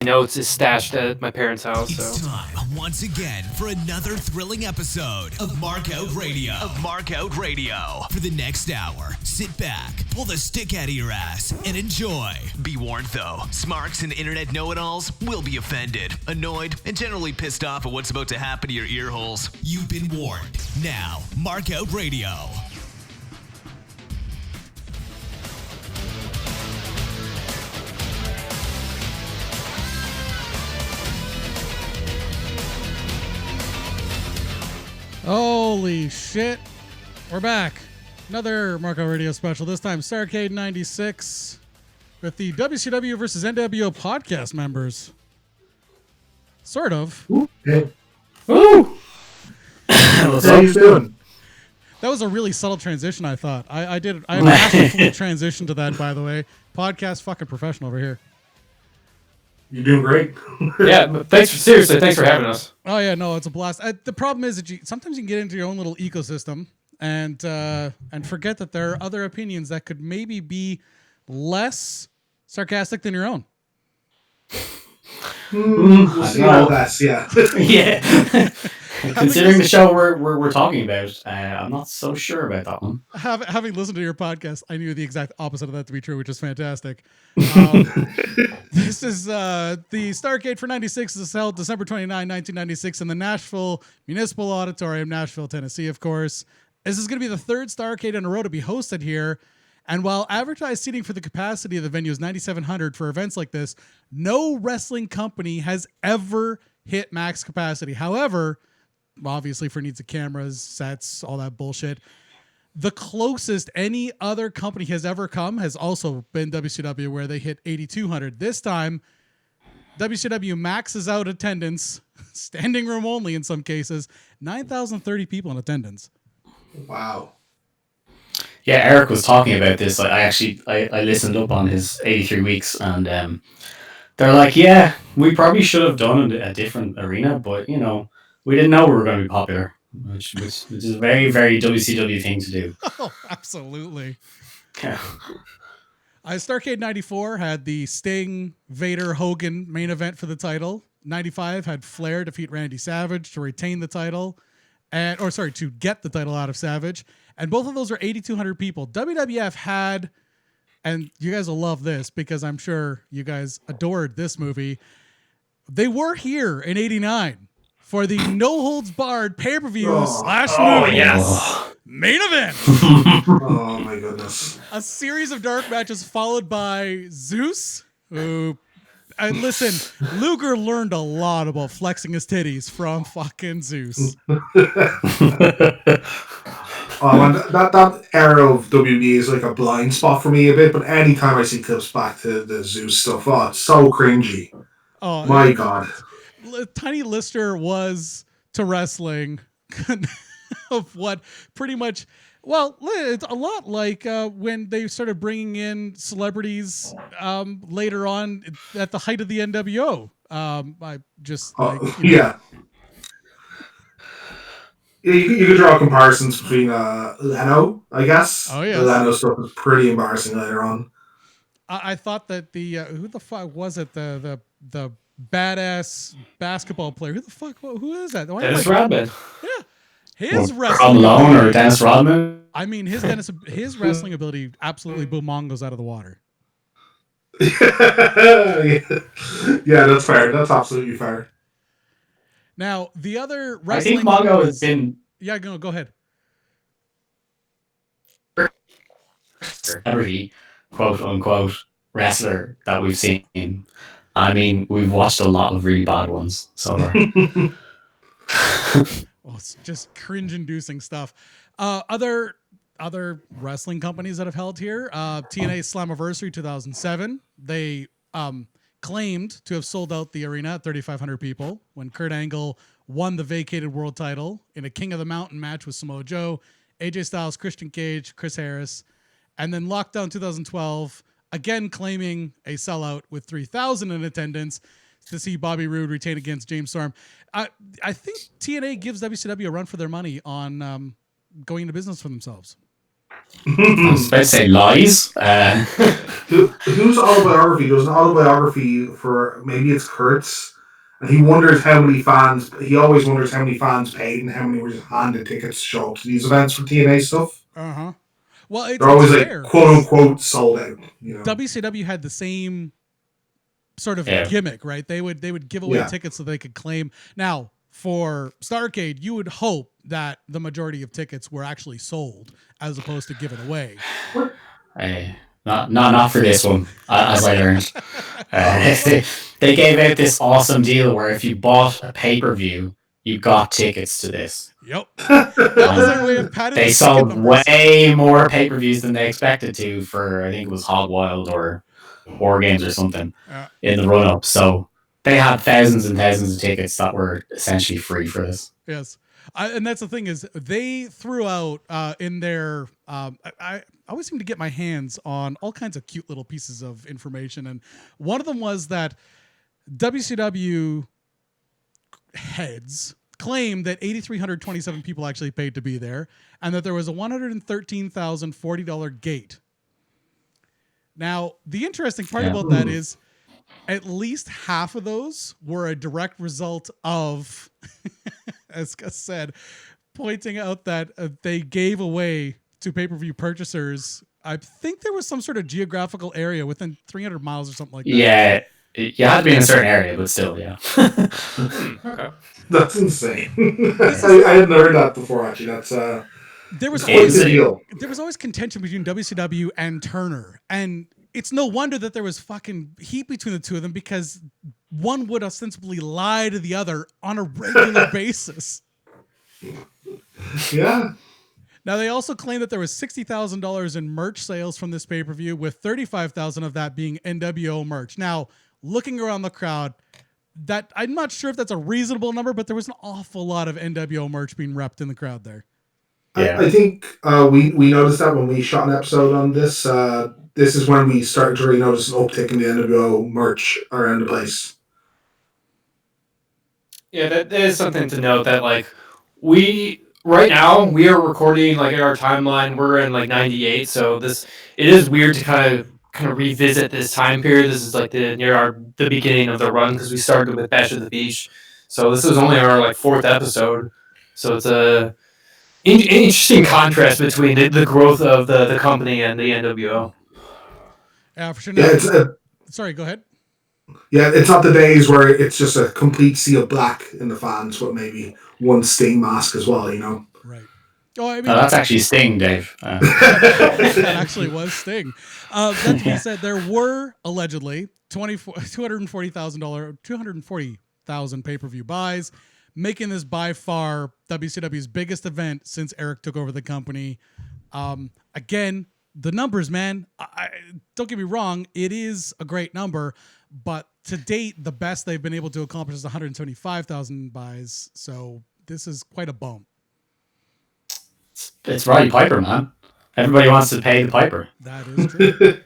notes is stashed at my parents' house. It's time once again for another thrilling episode of Markout Radio. For the next hour, sit back, pull the stick out of your ass, and enjoy. Be warned though, smarks and internet know-it-alls will be offended, annoyed, and generally pissed off at what's about to happen to your ear holes. You've been warned. Now, Markout Radio. Holy shit. We're back. Another Marco Radio special. This time Starrcade 96 with the WCW versus NWO podcast members. Sort of. Ooh. Hey. Ooh! What's How you doing? That was a really subtle transition, I thought. I masterfully transitioned to that, by the way. Podcast fucking professional over here. You're doing great. Yeah, but thanks for having us. Oh yeah, no, it's a blast. The problem is that sometimes you can get into your own little ecosystem and forget that there are other opinions that could maybe be less sarcastic than your own. We'll see how that's, yeah. Yeah. Considering the show we're talking about, I'm not so sure about that one. Having listened to your podcast, I knew the exact opposite of that to be true, which is fantastic. This is the Starrcade for 96 is held December 29, 1996 in the Nashville Municipal Auditorium, Nashville, Tennessee, of course. This is going to be the third Starrcade in a row to be hosted here. And while advertised seating for the capacity of the venue is 9,700 for events like this, no wrestling company has ever hit max capacity. However, obviously for needs of cameras, sets, all that bullshit, the closest any other company has ever come has also been WCW, where they hit 8,200. This time, WCW maxes out attendance, standing room only in some cases, 9,030 people in attendance. Wow. Yeah, Eric was talking about this. I listened up on his 83 weeks, and they're like, yeah, we probably should have done a different arena, but we didn't know we were going to be popular, which is a very, very WCW thing to do. Oh, absolutely. Yeah. Starrcade 94 had the Sting, Vader, Hogan main event for the title. 95 had Flair defeat Randy Savage to retain the title, to get the title out of Savage. And both of those are 8,200 people. WWF had, and you guys will love this because I'm sure you guys adored this movie. They were here in 89 for the No Holds Barred pay-per-view / movie. Yes. Main event. Oh my goodness. A series of dark matches followed by Zeus, who, and listen, Luger learned a lot about flexing his titties from fucking Zeus. And that era of WB is like a blind spot for me a bit, but anytime I see clips back to the Zeus stuff, it's so cringy. Oh my God. Tiny Lister was to wrestling of what pretty much, it's a lot like when they started bringing in celebrities later on at the height of the NWO. You could draw comparisons between Leno, I guess. Oh, yeah. The Leno stuff was pretty embarrassing later on. I thought that the who the fuck was it? The badass basketball player. Who is that? Dennis Rodman. Yeah. His wrestling. Carl Malone or Dennis Rodman? I mean, his wrestling ability absolutely boomongos out of the water. Yeah, that's fair. That's absolutely fair. Now, the other wrestling... I think Mongo has been... Yeah, go ahead. Every quote-unquote wrestler that we've seen. I mean, we've watched a lot of really bad ones so far. It's just cringe-inducing stuff. Other wrestling companies that have held here, TNA Slammiversary 2007, they claimed to have sold out the arena at 3,500 people when Kurt Angle won the vacated world title in a King of the Mountain match with Samoa Joe, AJ Styles, Christian Cage, Chris Harris, and then Lockdown 2012, again claiming a sellout with 3,000 in attendance to see Bobby Roode retain against James Storm. I think TNA gives WCW a run for their money on going into business for themselves. I was about to say lies. Whose autobiography? There's an autobiography for, maybe it's Kurt's, and he wonders how many fans. He always wonders how many fans paid and how many were just handed tickets to show up to these events for TNA stuff. Well, they're always like quote unquote sold out. WCW had the same sort of gimmick, right? They would give away tickets so they could claim. Now, for Starrcade, you would hope that the majority of tickets were actually sold as opposed to given away. Hey, not for this one, as I learned. They gave out this awesome deal where if you bought a pay-per-view, you got tickets to this. Yep. That was their way of padding. They sold way more pay-per-views than they expected to for, I think it was Hog Wild or War Games or something in the run-up. So they had thousands and thousands of tickets that were essentially free for this. Yes. And that's the thing is they threw out in their I always seem to get my hands on all kinds of cute little pieces of information. And one of them was that WCW heads claimed that 8,327 people actually paid to be there and that there was a $113,040 gate. Now, the interesting part about that is at least half of those were a direct result of, as Gus said, pointing out that they gave away to pay-per-view purchasers. I think there was some sort of geographical area within 300 miles or something like that. Yeah, you had to be in a certain area, but still, yeah. Okay. That's insane. I hadn't heard that before, actually. That's there was always contention between WCW and Turner, and it's no wonder that there was fucking heat between the two of them because one would ostensibly lie to the other on a regular basis. Yeah. Now, they also claim that there was $60,000 in merch sales from this pay-per-view, with $35,000 of that being NWO merch. Now, looking around the crowd, that I'm not sure if that's a reasonable number, but there was an awful lot of NWO merch being repped in the crowd there. Yeah. I think we noticed that when we shot an episode on this. This is when we started to really notice an uptick in the NWO merch around the place. Yeah, that is something to note that right now we are recording like in our timeline. We're in like '98, so it is weird to kind of revisit this time period. This is like the beginning of the run because we started with Bash at the Beach, so this is only our like 4th episode. So it's a interesting contrast between the growth of the company and the NWO. Yeah, for sure. Sorry, go ahead. Yeah, it's not the days where it's just a complete sea of black in the fans, but maybe one Sting mask as well, Right. Oh, I mean, that's actually Sting, Dave. That actually was Sting. That being said, there were allegedly 240,000 pay-per-view buys, making this by far WCW's biggest event since Eric took over the company. Again, the numbers, man, don't get me wrong, it is a great number, but to date, the best they've been able to accomplish is 175,000 buys. So this is quite a bump. It's Roddy Piper, man. Everybody wants to pay the Piper. That is true.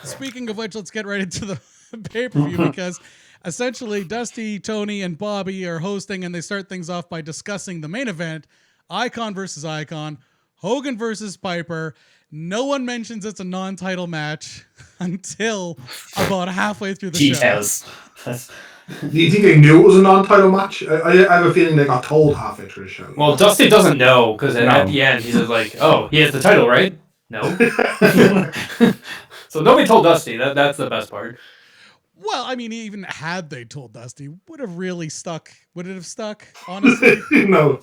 Speaking of which, let's get right into the pay-per-view because essentially Dusty, Tony, and Bobby are hosting, and they start things off by discussing the main event, Icon versus Icon, Hogan versus Piper. No one mentions it's a non-title match until about halfway through the show. Do you think they knew it was a non-title match? I have a feeling they got told halfway through the show. Well, Dusty doesn't know because at the end he's like, "Oh, he has the title, right?" No. So nobody told Dusty. That's the best part. Well, I mean, even had they told Dusty, would have really stuck. Would it have stuck? Honestly, no.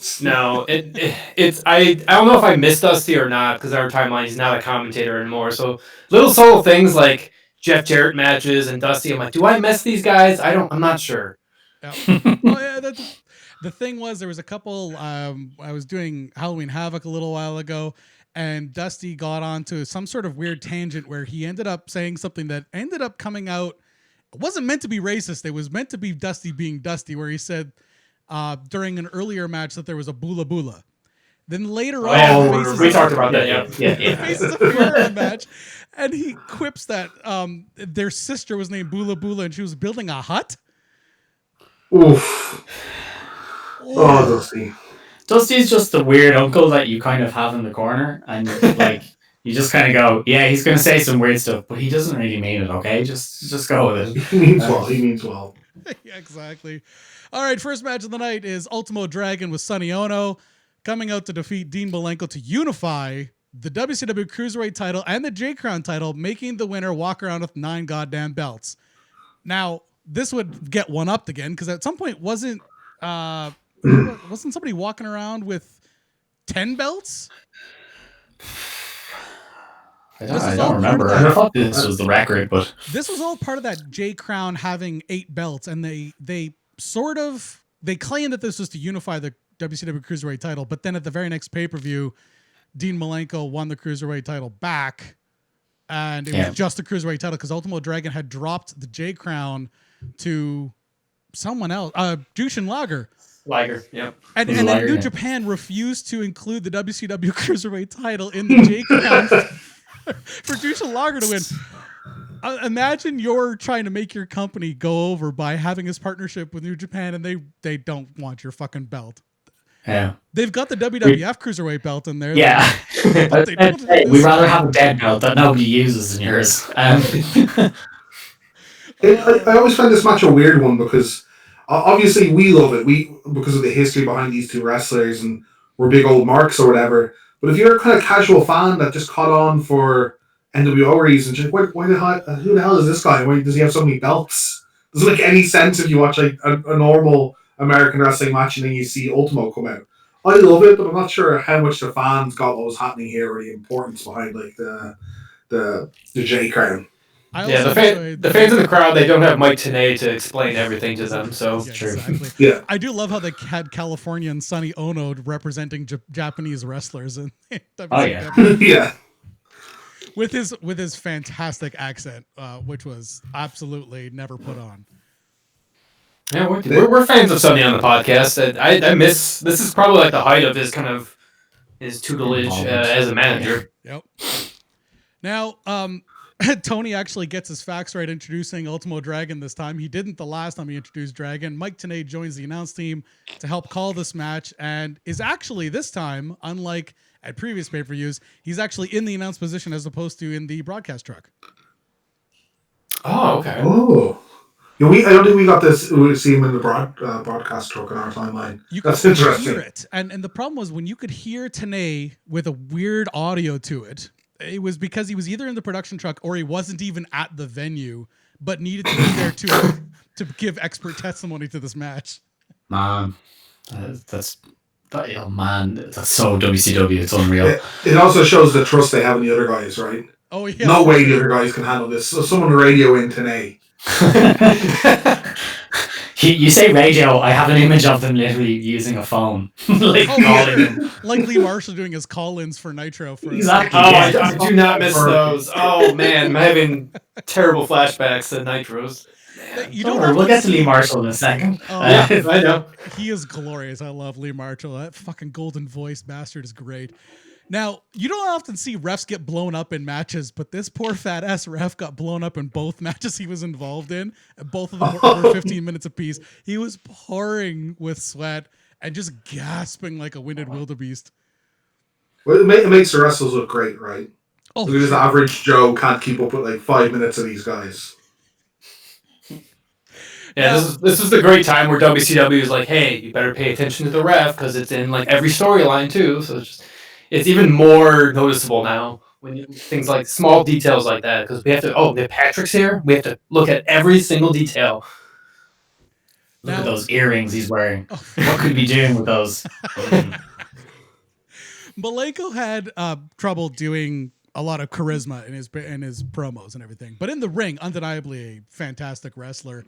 It's I don't know if I missed Dusty or not because our timeline he's not a commentator anymore. So little subtle things like Jeff Jarrett matches and Dusty. I'm like, do I miss these guys? I'm not sure. Yeah. Oh yeah. The thing was, there was a couple. I was doing Halloween Havoc a little while ago, and Dusty got onto some sort of weird tangent where he ended up saying something that ended up coming out. It wasn't meant to be racist. It was meant to be Dusty being Dusty, where he said during an earlier match that there was a bula bula. Then later on, we talked about that. Yeah. Faces of Fear in the match, and he quips that their sister was named Bula Bula, and she was building a hut. Oof. Oh, Dusty. Dusty's just the weird uncle that you kind of have in the corner, and like you just kind of go, yeah, he's gonna say some weird stuff, but he doesn't really mean it. Okay, just go with it. He means well. He means well. Yeah, exactly. All right, first match of the night is Ultimo Dragon with Sonny Ono coming out to defeat Dean Malenko to unify the WCW Cruiserweight title and the J Crown title, making the winner walk around with 9 goddamn belts. Now, this would get one upped again because at some point wasn't somebody walking around with 10 belts? I don't remember. I thought this was the record, but this was all part of that J Crown having 8 belts, and they claimed that this was to unify the WCW Cruiserweight title, but then at the very next pay-per-view, Dean Malenko won the Cruiserweight title back, and it was just the Cruiserweight title because Ultimo Dragon had dropped the J Crown to someone else, Jushin Liger, yep. And then New Japan refused to include the WCW Cruiserweight title in the J Crown for Jushin Liger to win. Imagine you're trying to make your company go over by having this partnership with New Japan, and they don't want your fucking belt. Yeah, they've got the WWF Cruiserweight belt in there. Yeah, we'd rather have a dead belt that nobody uses than yours. I always find this match a weird one because obviously we love it because of the history behind these two wrestlers, and we're big old marks or whatever. But if you're a kind of casual fan that just caught on for NWO reasons, who the hell is this guy? Why does he have so many belts? Doesn't make any sense if you watch like a normal American wrestling match and then you see Ultimo come out. I love it, but I'm not sure how much the fans got what was happening here or the importance behind like the J Crown. The fans in the crowd, they don't have Mike Tenay to explain everything to them, so true. Exactly. Yeah, I do love how they had Californian Sonny Ono representing Japanese wrestlers in WCW. Yeah. With his fantastic accent, which was absolutely never put on. Yeah, we're fans of Sonny on the podcast. I miss this is probably like the height of his kind of his tutelage as a manager. Yep. Now, Tony actually gets his facts right introducing Ultimo Dragon this time. He didn't the last time he introduced Dragon. Mike Tenay joins the announce team to help call this match and is actually this time, unlike at previous pay-per-views, he's actually in the announce position as opposed to in the broadcast truck. Oh, okay. Oh. Yeah, I don't think we got this. We see him in the broadcast truck in our timeline. That's interesting. Hear it. And the problem was when you could hear Tenay with a weird audio to it, it was because he was either in the production truck or he wasn't even at the venue, but needed to be there to give expert testimony to this match. Man, that's so WCW. It's unreal. It also shows the trust they have in the other guys, right? Oh yeah. No way the other guys can handle this. So someone radio in Tenay. You say radio, I have an image of them literally using a phone. Calling them. Like Lee Marshall doing his call-ins for Nitro. Exactly. I do not miss those. Oh man, I'm having terrible flashbacks to Nitros. We'll get to Lee Marshall in a second. Yeah, I know. He is glorious. I love Lee Marshall. That fucking golden voice bastard is great. Now, you don't often see refs get blown up in matches, but this poor fat ass ref got blown up in both matches he was involved in. Both of them were over 15 minutes apiece. He was pouring with sweat and just gasping like a winded wildebeest. Well, it makes the wrestlers look great, right? Oh, because the average Joe can't keep up with like 5 minutes of these guys. Yeah, this is the great time where WCW is like, hey, you better pay attention to the ref because it's in like every storyline too. So it's even more noticeable now when things like small details like that because we have to. Patrick's here. We have to look at every single detail. Look at those earrings he's wearing. What could he be doing with those? Malenko had trouble doing a lot of charisma in his promos and everything, but in the ring, undeniably a fantastic wrestler.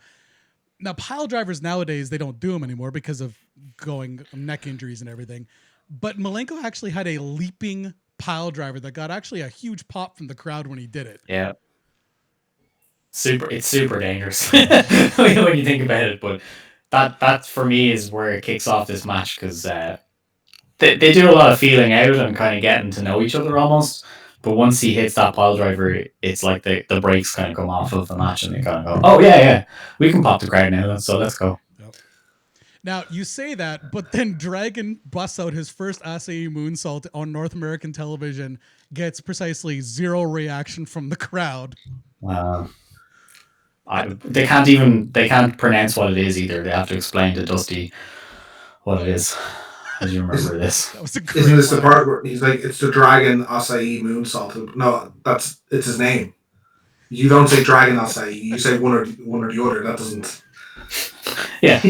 Now, pile drivers nowadays, they don't do them anymore because of neck injuries and everything. But Malenko actually had a leaping pile driver that got actually a huge pop from the crowd when he did it. Yeah. It's super dangerous when you think about it. But that for me is where it kicks off this match because they do a lot of feeling out and kind of getting to know each other almost. But once he hits that pile driver, it's like the brakes kind of come off of the match and they kind of go, oh, yeah, we can pop the crowd now, so let's go. Yep. Now, you say that, but then Dragon busts out his first Acai moonsault on North American television, gets precisely zero reaction from the crowd. Wow. They can't pronounce what it is either. They have to explain to Dusty what it is. How do you remember this? That was a great Isn't this the line. part where he's like, it's the dragon acai moonsault? No, it's his name. You don't say dragon acai. You say one or the other. That doesn't. Yeah.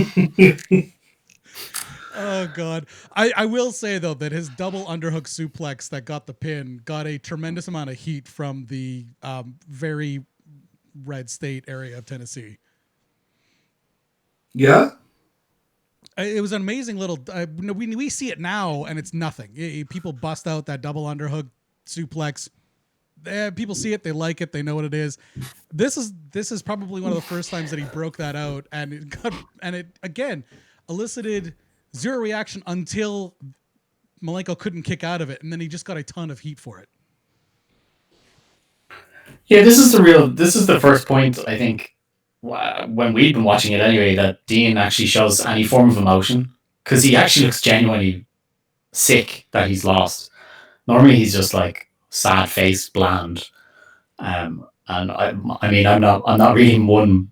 Oh God. I will say though that his double underhook suplex that got the pin got a tremendous amount of heat from the very red state area of Tennessee. Yeah. It was an amazing little. We see it now and it's nothing. People bust out that double underhook suplex. People see it, they like it, they know what it is. This is probably one of the first times that he broke that out, and it again elicited zero reaction until Malenko couldn't kick out of it, and then he just got a ton of heat for it. Yeah, this is the first point, I think, when we've been watching it anyway, that Dean actually shows any form of emotion, because he actually looks genuinely sick that he's lost. Normally he's just like sad face, bland. And I mean, I'm not really one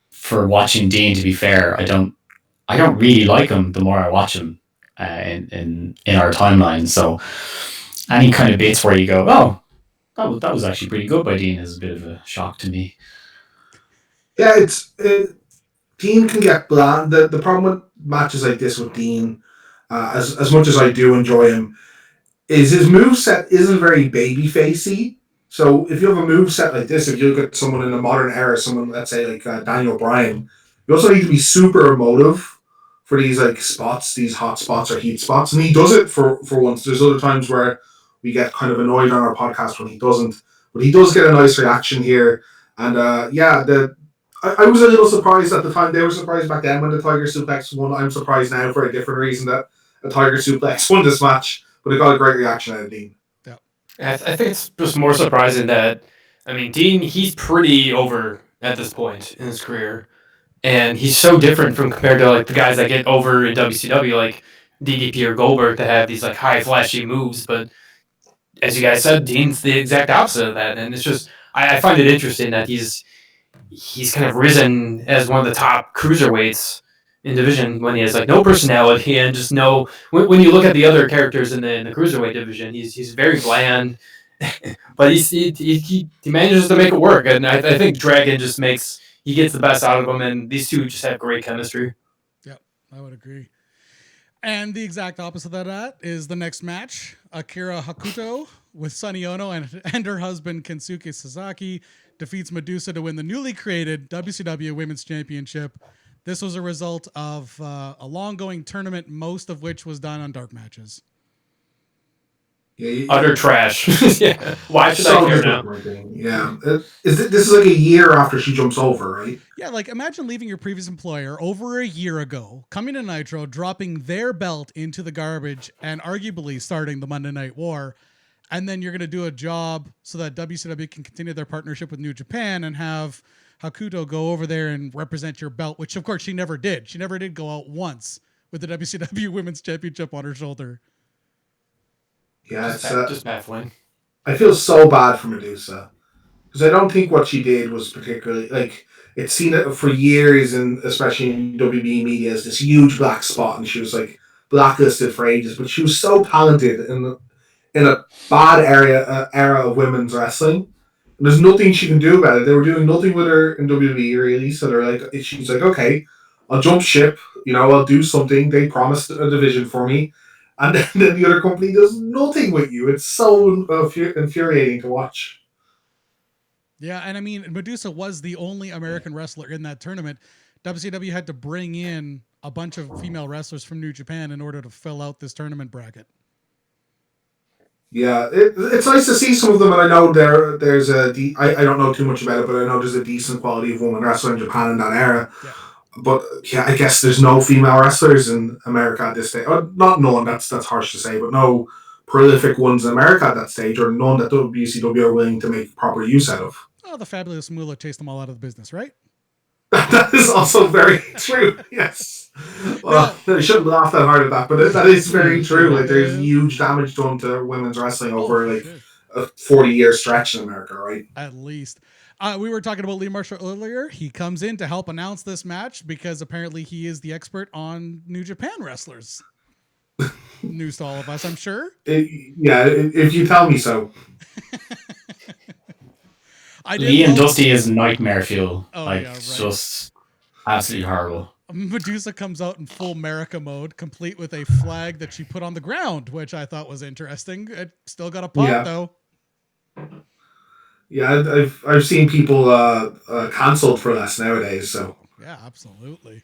for watching Dean, to be fair. I don't really like him the more I watch him in our timeline. So any kind of bits where you go, oh, that was actually pretty good by Dean, is a bit of a shock to me. Yeah, Dean can get bland. The problem with matches like this with Dean, as much as I do enjoy him, is his moveset isn't very baby facey. So if you have a moveset like this, if you look at someone in the modern era, someone, let's say like Daniel Bryan, you also need to be super emotive for these like spots, these hot spots or heat spots, and he does it for once. There's other times where we get kind of annoyed on our podcast when he doesn't, but he does get a nice reaction here. And I was a little surprised at the time. They were surprised back then when the Tiger Suplex won. I'm surprised now for a different reason that a Tiger Suplex won this match, but it got a great reaction out of Dean. Yeah, I think it's just more surprising that, I mean, Dean, he's pretty over at this point in his career, and he's so different from compared to like the guys that get over in WCW, like DDP or Goldberg, that have these like high flashy moves. But as you guys said, Dean's the exact opposite of that, and it's just I find it interesting that he's kind of risen as one of the top cruiserweights in division when he has like no personality and just no. When you look at the other characters in the cruiserweight division, he's very bland, but he manages to make it work, and I think Dragon just he gets the best out of him, and these two just have great chemistry. Yeah, I would agree. And the exact opposite of that is the next match. Akira Hakuto with Sonny Ono and her husband Kensuke Sasaki defeats Medusa to win the newly created WCW Women's Championship. This was a result of a long-going tournament, most of which was done on dark matches. Yeah, Utter trash. Yeah. Why should I care now? Yeah. This is like a year after she jumps over, right? Yeah, like imagine leaving your previous employer over a year ago, coming to Nitro, dropping their belt into the garbage, and arguably starting the Monday Night War. And then you're going to do a job so that WCW can continue their partnership with New Japan and have Hakuto go over there and represent your belt, which of course she never did. She never did go out once with the WCW Women's Championship on her shoulder. Yeah, just baffling. I feel so bad for Medusa because I don't think what she did was particularly like it's seen it for years, and especially in WB media, as this huge black spot, and she was like blacklisted for ages. But she was so talented in a bad era of women's wrestling. And there's nothing she can do about it. They were doing nothing with her in WWE really, so they're like, she's like, okay, I'll jump ship. I'll do something. They promised a division for me. And then the other company does nothing with you. It's so infuriating to watch. Yeah, and I mean, Medusa was the only American wrestler in that tournament. WCW had to bring in a bunch of female wrestlers from New Japan in order to fill out this tournament bracket. Yeah, it's nice to see some of them, and I know there's I don't know too much about it, but I know there's a decent quality of women wrestler in Japan in that era. Yeah. But yeah, I guess there's no female wrestlers in America at this stage. Not none, that's harsh to say, but no prolific ones in America at that stage, or none that WCW are willing to make proper use out of. Oh, the fabulous Moolah chased them all out of the business, right? That is also very true, yes. Well, No. I shouldn't laugh that hard at that, but that is very true. Like, there's It is. huge damage done to women's wrestling Oh, over for like sure. a 40-year stretch in America, right? At least. We were talking about Lee Marshall earlier. He comes in to help announce this match because apparently he is the expert on New Japan wrestlers. News to all of us, I'm sure. Yeah, if you tell me so. I did Lee and love. Dusty is nightmare fuel. Oh Like, yeah, it's right. just absolutely horrible. Medusa comes out in full America mode, complete with a flag that she put on the ground, which I thought was interesting. It still got a pop Yeah, though. yeah, I've seen people cancelled for this nowadays. So Yeah, absolutely.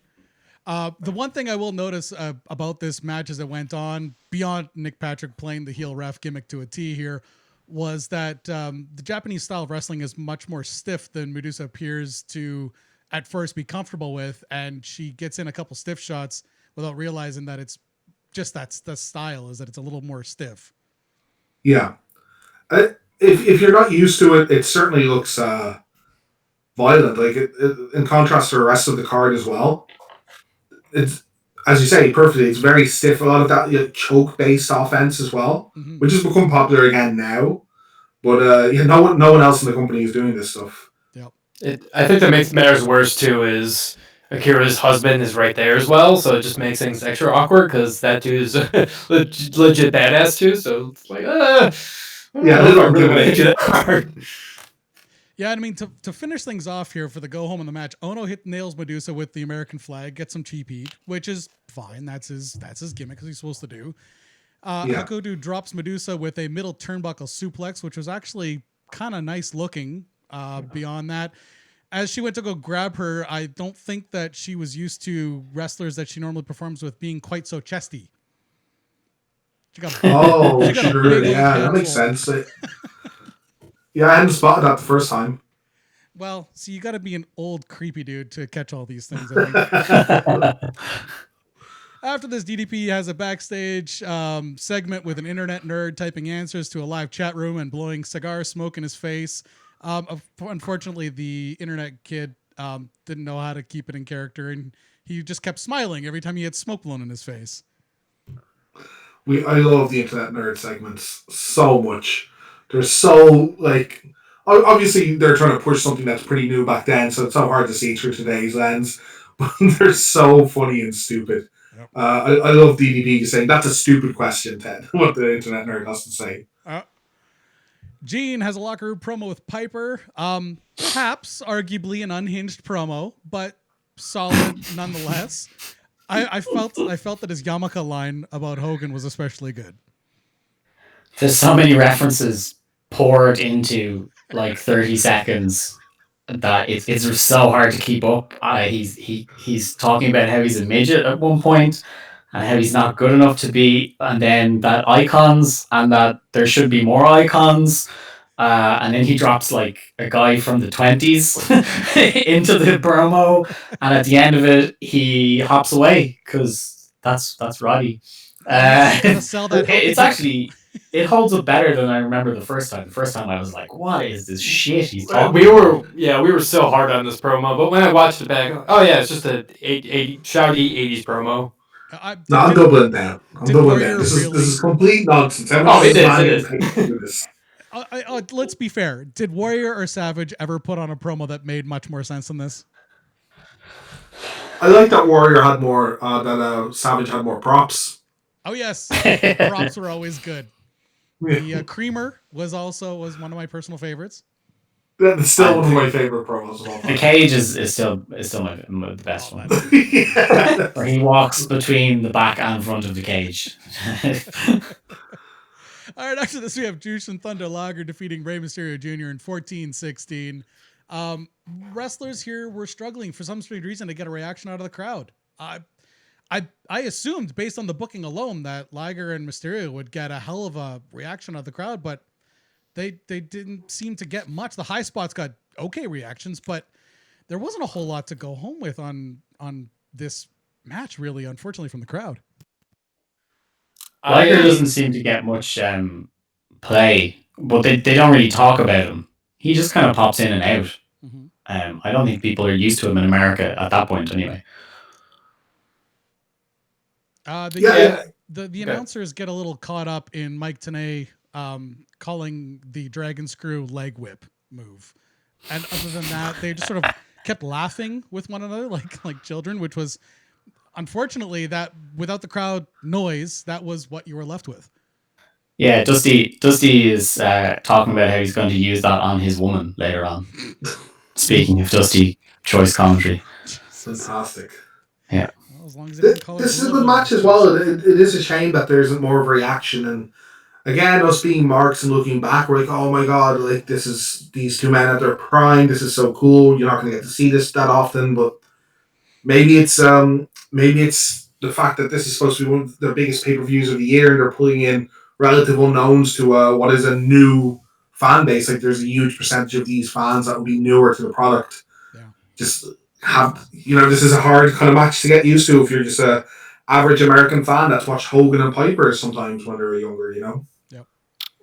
The one thing I will notice about this match as it went on, beyond Nick Patrick playing the heel ref gimmick to a T here, was that the Japanese style of wrestling is much more stiff than Medusa appears to at first be comfortable with, and she gets in a couple stiff shots without realizing that it's just that's the style is that it's a little more stiff. yeah, if you're not used to it, it certainly looks violent. Like in contrast to the rest of the card as well. It's, as you say perfectly. It's very stiff. A lot of that choke based offense as well, Mm-hmm. which has become popular again now. But no one else in the company is doing this stuff. Yep. I think that makes matters worse too is Akira's husband is right there as well, so it just makes things extra awkward because that dude is legit badass too. So it's like, I don't Yeah, a know if I little really want to hit you intimidating. that hard. Yeah, and I mean to finish things off here for the go home in the match, Ono nails Medusa with the American flag, gets some cheap heat, which is fine. That's his gimmick, as he's supposed to do. Yeah, Hakudu drops Medusa with a middle turnbuckle suplex, which was actually kind of nice looking. Beyond that, as she went to go grab her, I don't think that she was used to wrestlers that she normally performs with being quite so chesty. She got oh, she got a sure. big old Yeah, that makes handful. sense. Yeah, I hadn't spotted that the first time. Well, see, you got to be an old creepy dude to catch all these things. I think. After this, DDP has a backstage segment with an internet nerd typing answers to a live chat room and blowing cigar smoke in his face. Unfortunately, the internet kid didn't know how to keep it in character, and he just kept smiling every time he had smoke blown in his face. I love the internet nerd segments so much. They're so like obviously they're trying to push something that's pretty new back then, so it's so hard to see through today's lens. But they're so funny and stupid. Yep. I love DDP saying that's a stupid question, Ted. What the internet nerd has to say. Gene has a locker room promo with Piper. Perhaps arguably an unhinged promo, but solid nonetheless. I felt that his Yamaka line about Hogan was especially good. There's so many references poured into like 30 seconds that it's just so hard to keep up. He's talking about how he's a midget at one point and how he's not good enough to be, and then that icons and that there should be more icons. And then he drops like a guy from the 20s into the promo, and at the end of it, he hops away because that's Roddy. Gotta sell that It's actually it holds up better than I remember the first time. The first time I was like, "What is this shit he's talking?" We were so hard on this promo, but when I watched it back, oh yeah, it's just a 80 shouty 80s promo. No, I'm doubling down. I'm doubling down. This really, is complete nonsense. How Oh, much it is, money it is. is to do this? let's be fair. Did Warrior or Savage ever put on a promo that made much more sense than this? I like that Warrior had more. That Savage had more props. Oh yes, props were always good. The Creamer was one of my personal favorites. That's still one of my favorite promos of all The time. cage is still the best one. Yeah. Where he walks between the back and front of the cage. All right, after this, we have Juice and Thunder Liger defeating Rey Mysterio Jr. in 14-16. Wrestlers here were struggling for some strange reason to get a reaction out of the crowd. I assumed, based on the booking alone, that Liger and Mysterio would get a hell of a reaction out of the crowd, but they didn't seem to get much. The high spots got okay reactions, but there wasn't a whole lot to go home with on this match, really, unfortunately, from the crowd. Liger doesn't seem to get much play, but they don't really talk about him. He just kind of pops in and out. Mm-hmm. I don't think people are used to him in America at that point, anyway. Yeah, The announcers get a little caught up in Mike Tenay calling the Dragon Screw leg whip move, and other than that, they just sort of kept laughing with one another like children, which was unfortunately that without the crowd noise, that was what you were left with. Yeah, Dusty is talking about how he's going to use that on his woman later on. Speaking of Dusty choice commentary. fantastic. Yeah. Well, as long as they didn't call her This is a Boulevard, good match as well. It is a shame that there isn't more of a reaction. And again, us being marks and looking back, we're like, oh my god, like this is these two men at their prime. This is so cool. You're not going to get to see this that often, but maybe it's the fact that this is supposed to be one of the biggest pay per views of the year, and they're pulling in relative unknowns to what is a new fan base. Like there's a huge percentage of these fans that will be newer to the product. Yeah. Just have this is a hard kind of match to get used to if you're just a average American fan that's watched Hogan and Piper sometimes when they were younger. Yep.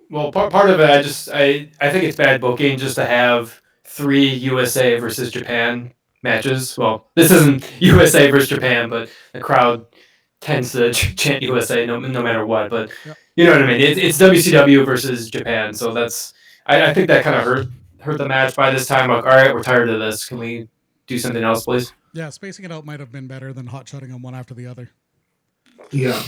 Well, part of it, I think it's bad booking just to have 3 USA versus Japan matches. Well, this isn't USA versus Japan, but the crowd tends to chant USA no matter what. But Yep. you know what I mean? It's WCW versus Japan, so I think that kind of hurt the match by this time. Like, all right, we're tired of this. Can we do something else, please? Yeah, spacing it out might have been better than hot shotting them one after the other. Yeah.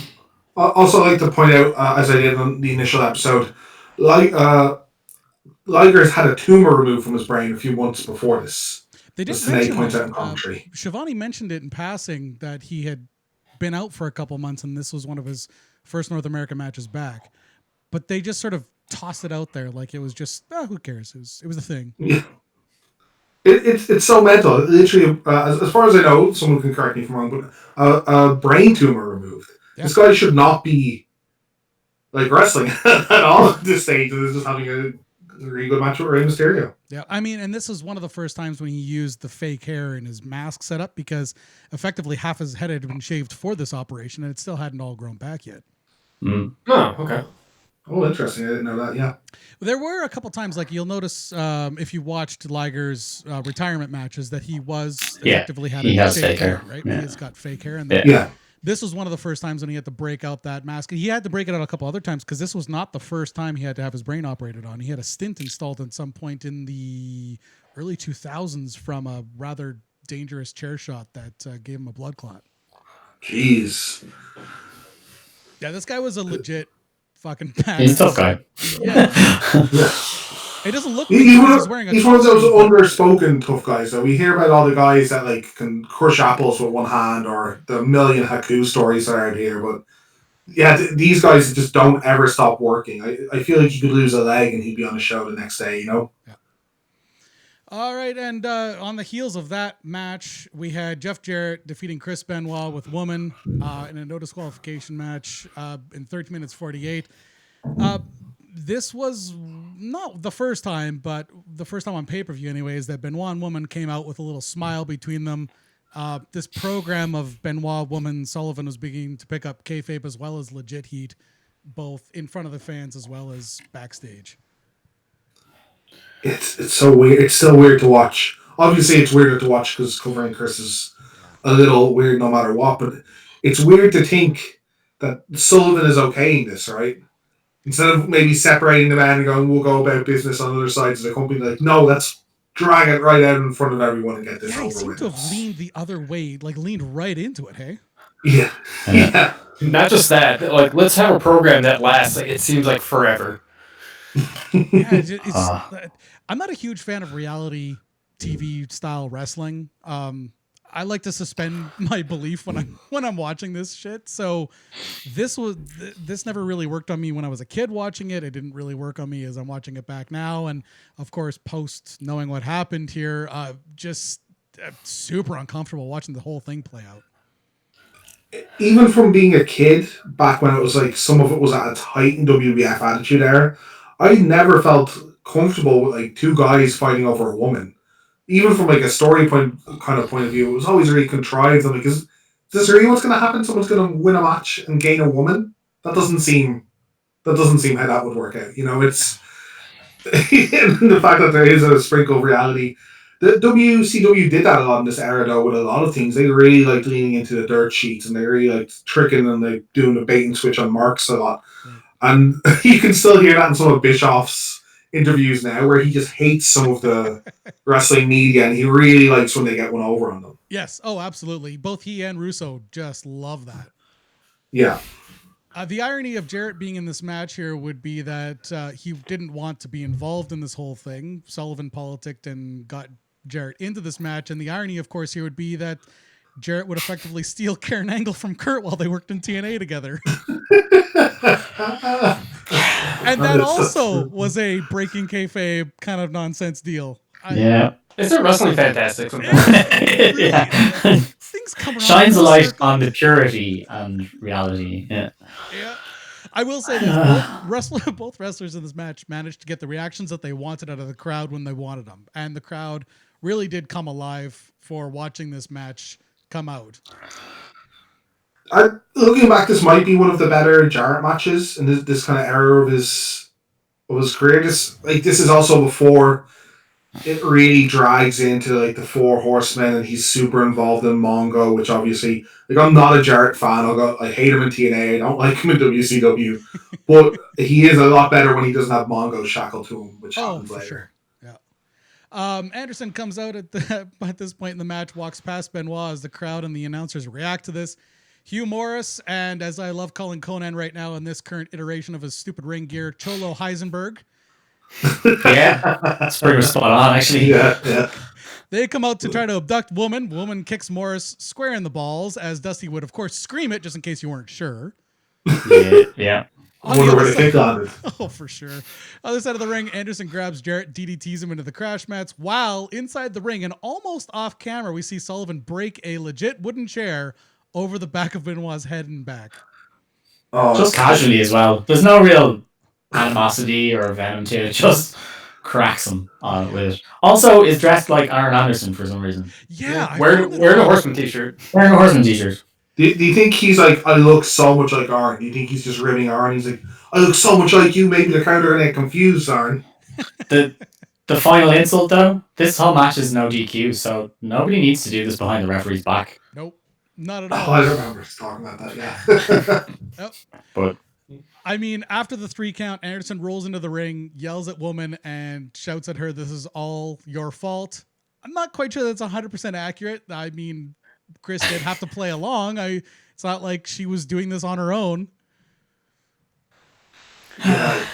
Also, I'd like to point out, as I did on the initial episode, Liger's had a tumor removed from his brain a few months before this. They did As Sinead mention points it. out in commentary. Shivani mentioned it in passing that he had been out for a couple months and this was one of his first North American matches back. But they just sort of tossed it out there like it was just, who cares? It was a thing. Yeah. It's so mental. Literally, as far as I know, someone can correct me if I'm wrong, but a brain tumor removed. Yeah. This guy should not be like wrestling at all at this stage. This is just having a really good match with Rey Mysterio. Yeah, I mean, and this was one of the first times when he used the fake hair in his mask setup because effectively half his head had been shaved for this operation and it still hadn't all grown back yet. Mm. Oh, okay. Oh, interesting. I didn't know that. Yeah. There were a couple times, like you'll notice if you watched Liger's retirement matches, that he was effectively had he a has fake hair, right? yeah. He has got fake hair, and Yeah. this was one of the first times when he had to break out that mask. He had to break it out a couple other times because this was not the first time he had to have his brain operated on. He had a stint installed at some point in the early 2000s from a rather dangerous chair shot that gave him a blood clot. Jeez. Yeah, this guy was a legit fucking badass. He's a tough guy. Yeah. Yeah. It doesn't look He's like one he's wearing a of those costume. underspoken tough guys. So we hear about all the guys that like can crush apples with one hand, or the million Haku stories that are out here. But yeah, these guys just don't ever stop working. I feel like he could lose a leg and he'd be on a show the next day. Yeah. All right, and on the heels of that match, we had Jeff Jarrett defeating Chris Benoit with Woman in a no disqualification match in 13 minutes 48. This was not the first time, but the first time on pay-per-view anyways, that Benoit and Woman came out with a little smile between them. This program of Benoit, Woman, Sullivan was beginning to pick up kayfabe as well as legit heat, both in front of the fans as well as backstage. It's so weird. It's still weird to watch. Obviously, it's weirder to watch because covering Chris is a little weird no matter what. But it's weird to think that Sullivan is okaying this, right? Instead of maybe separating the man and going, we'll go about business on other sides of the company. Like, no, let's drag it right out in front of everyone and get this Yeah, he over seemed with. to have leaned the other way, like leaned right into it, hey? Yeah. Yeah. Not just that, but, like, let's have a program that lasts. Like, it seems like forever. Yeah, I'm not a huge fan of reality TV style wrestling. I like to suspend my belief when I'm watching this shit. So this never really worked on me when I was a kid watching it. It didn't really work on me as I'm watching it back now. And of course, post knowing what happened here, just super uncomfortable watching the whole thing play out. Even from being a kid, back when it was like some of it was at its height in WWF Attitude Era, I never felt comfortable with like two guys fighting over a woman. Even from like a story point of view, it was always really contrived. I'm like, is this really what's going to happen? Someone's going to win a match and gain a woman? That doesn't seem how that would work out. You know, it's the fact that there is a sprinkle of reality. The WCW did that a lot in this era, though, with a lot of things. They really like leaning into the dirt sheets, and they really like tricking and like doing the bait and switch on marks a lot. Right. And you can still hear that in some of Bischoff's interviews now, where he just hates some of the wrestling media, and he really likes when they get one over on them. Yes. Oh, absolutely. Both he and Russo just love that. Yeah. The irony of Jarrett being in this match here would be that he didn't want to be involved in this whole thing. Sullivan politicked and got Jarrett into this match. And the irony, of course, here would be that Jarrett would effectively steal Karen Angle from Kurt while they worked in TNA together. And that also was a breaking kayfabe kind of nonsense deal. Yeah. It's a wrestling fantastic sometimes. Yeah. Things come around. Shines a light on the purity and reality. Yeah. Yeah. I will say this: both wrestlers in this match managed to get the reactions that they wanted out of the crowd when they wanted them, and the crowd really did come alive for watching this match come out. Looking back, this might be one of the better Jarrett matches in this kind of era of his career. This is also before it really drags into like the Four Horsemen, and he's super involved in Mongo, which obviously, like, I'm not a Jarrett fan. I hate him in TNA. I don't like him in WCW, but he is a lot better when he doesn't have Mongo shackled to him, which happens later. Sure. Yeah. Anderson comes out at this point in the match, walks past Benoit as the crowd and the announcers react to this. Hugh Morris, and as I love calling Conan right now in this current iteration of his stupid ring gear, Cholo Heisenberg. Yeah, that's pretty spot on, actually. Yeah. They come out to try to abduct Woman. Woman kicks Morris square in the balls, as Dusty would, of course, scream it, just in case you weren't sure. Yeah. I wonder where the kick on it. Oh, for sure. Other side of the ring, Anderson grabs Jarrett, DDTs him into the crash mats, while inside the ring and almost off camera, we see Sullivan break a legit wooden chair over the back of Benoit's head and back. Oh, just casually as well. There's no real animosity or venom to it. Just cracks him on it with it. Also, is dressed like Arn Anderson for some reason. Yeah. Wearing a Horseman t-shirt. Wearing a Horseman t-shirt. Do you think he's like, I look so much like Arn? Do you think he's just ribbing Arn? He's like, I look so much like you. Maybe the crowd are gonna get confused, Arn. The final insult though, this whole match is no DQ, so nobody needs to do this behind the referee's back. Nope. Not at all. Oh, I remember talking about that, yeah. Yep. But I mean, after the 3 count, Anderson rolls into the ring, yells at Woman, and shouts at her, "This is all your fault." I'm not quite sure that's 100% accurate. I mean, Chris did have to play along. It's not like she was doing this on her own. Yeah.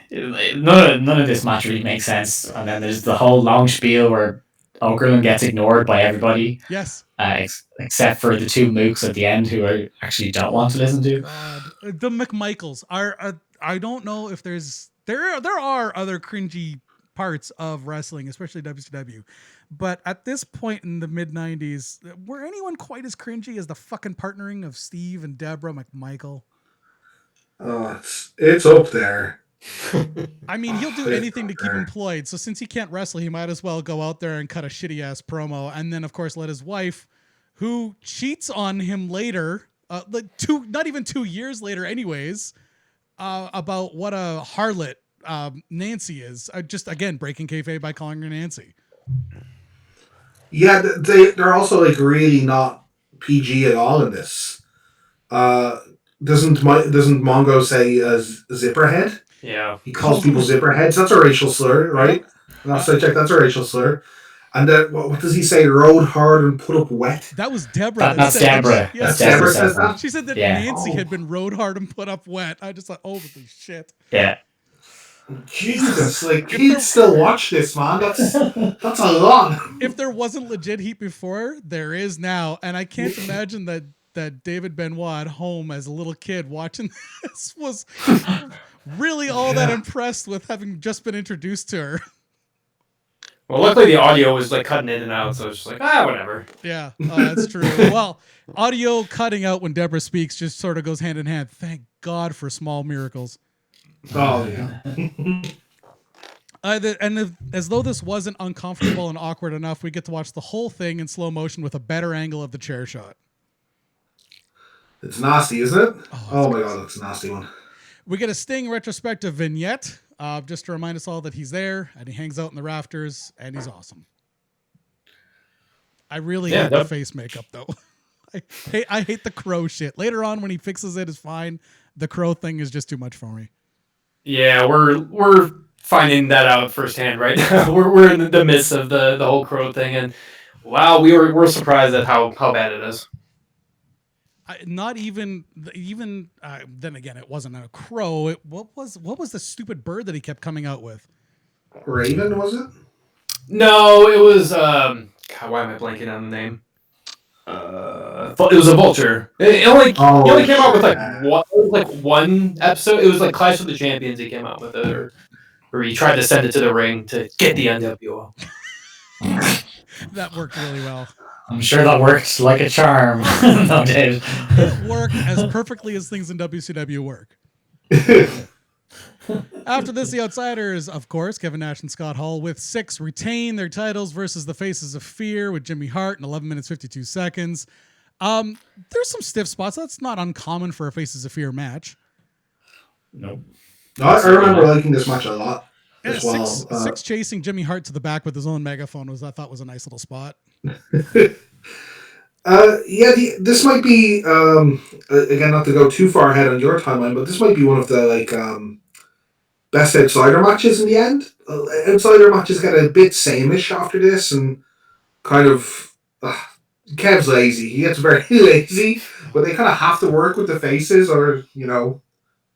None of this match really makes sense. And then there's the whole long spiel where Okerlund gets ignored by everybody. Yes. Except for the 2 mooks at the end who I actually don't want to listen to. God. The McMichaels are. I don't know if there are other cringy parts of wrestling, especially WCW, but at this point in the mid '90s, were anyone quite as cringy as the fucking partnering of Steve and Deborah McMichael? Oh, it's up there. I mean, he'll do anything to keep employed. So since he can't wrestle, he might as well go out there and cut a shitty ass promo, and then of course let his wife, who cheats on him later, not even 2 years later, anyways, about what a harlot Nancy is. Just again breaking kayfabe by calling her Nancy. Yeah, they're also like really not PG at all in this. Doesn't Mongo say zipperhead? Yeah. He calls people zipperheads. That's a racial slur, right? Last I checked, that's a racial slur. And what does he say? Rode hard and put up wet. That was Deborah. That's Deborah. Yes, Deborah says that. She said that Yeah. Nancy had been rode hard and put up wet. I just thought, holy shit. Yeah. Jesus, like kids still watch this, man. That's a lot. If there wasn't legit heat before, there is now, and I can't imagine that David Benoit at home as a little kid watching this was really all that impressed with having just been introduced to her. Well, luckily the audio was like cutting in and out, so it's just like, whatever. Yeah, that's true. Well, audio cutting out when Deborah speaks just sort of goes hand in hand. Thank God for small miracles. Oh yeah. As though this wasn't uncomfortable and awkward enough, we get to watch the whole thing in slow motion with a better angle of the chair shot. It's nasty, isn't it? Oh my God, it's a nasty one. We get a Sting retrospective vignette, just to remind us all that he's there and he hangs out in the rafters and he's awesome. I really Yeah, hate the that- face makeup though. I hate the crow shit. Later on when he fixes it is fine. The crow thing is just too much for me. Yeah, we're finding that out firsthand right now. We're in the midst of the whole crow thing, and wow, we're surprised at how bad it is. Not even then again, it wasn't a crow. What was the stupid bird that he kept coming out with? Raven, was it? No, it was God, why am I blanking on the name? It was a vulture. He only came out with one episode. It was like Clash of the Champions. He came out with it, or he tried to send it to the ring to get the NWO. That worked really well. I'm sure that worked like a charm. No, Dave. It worked as perfectly as things in WCW work. After this, the Outsiders, of course, Kevin Nash and Scott Hall, with 6, retain their titles versus the Faces of Fear with Jimmy Hart in 11 minutes 52 seconds. There's some stiff spots. That's not uncommon for a Faces of Fear match. Nope. No, I remember liking this match a lot Yeah, as well. Six chasing Jimmy Hart to the back with his own megaphone I thought was a nice little spot. This might be again, not to go too far ahead on your timeline, but this might be one of the best outsider matches in the end. Outsider matches get a bit sameish after this, and kind of Kev's lazy. He gets very lazy, but they kind of have to work with the faces, or they're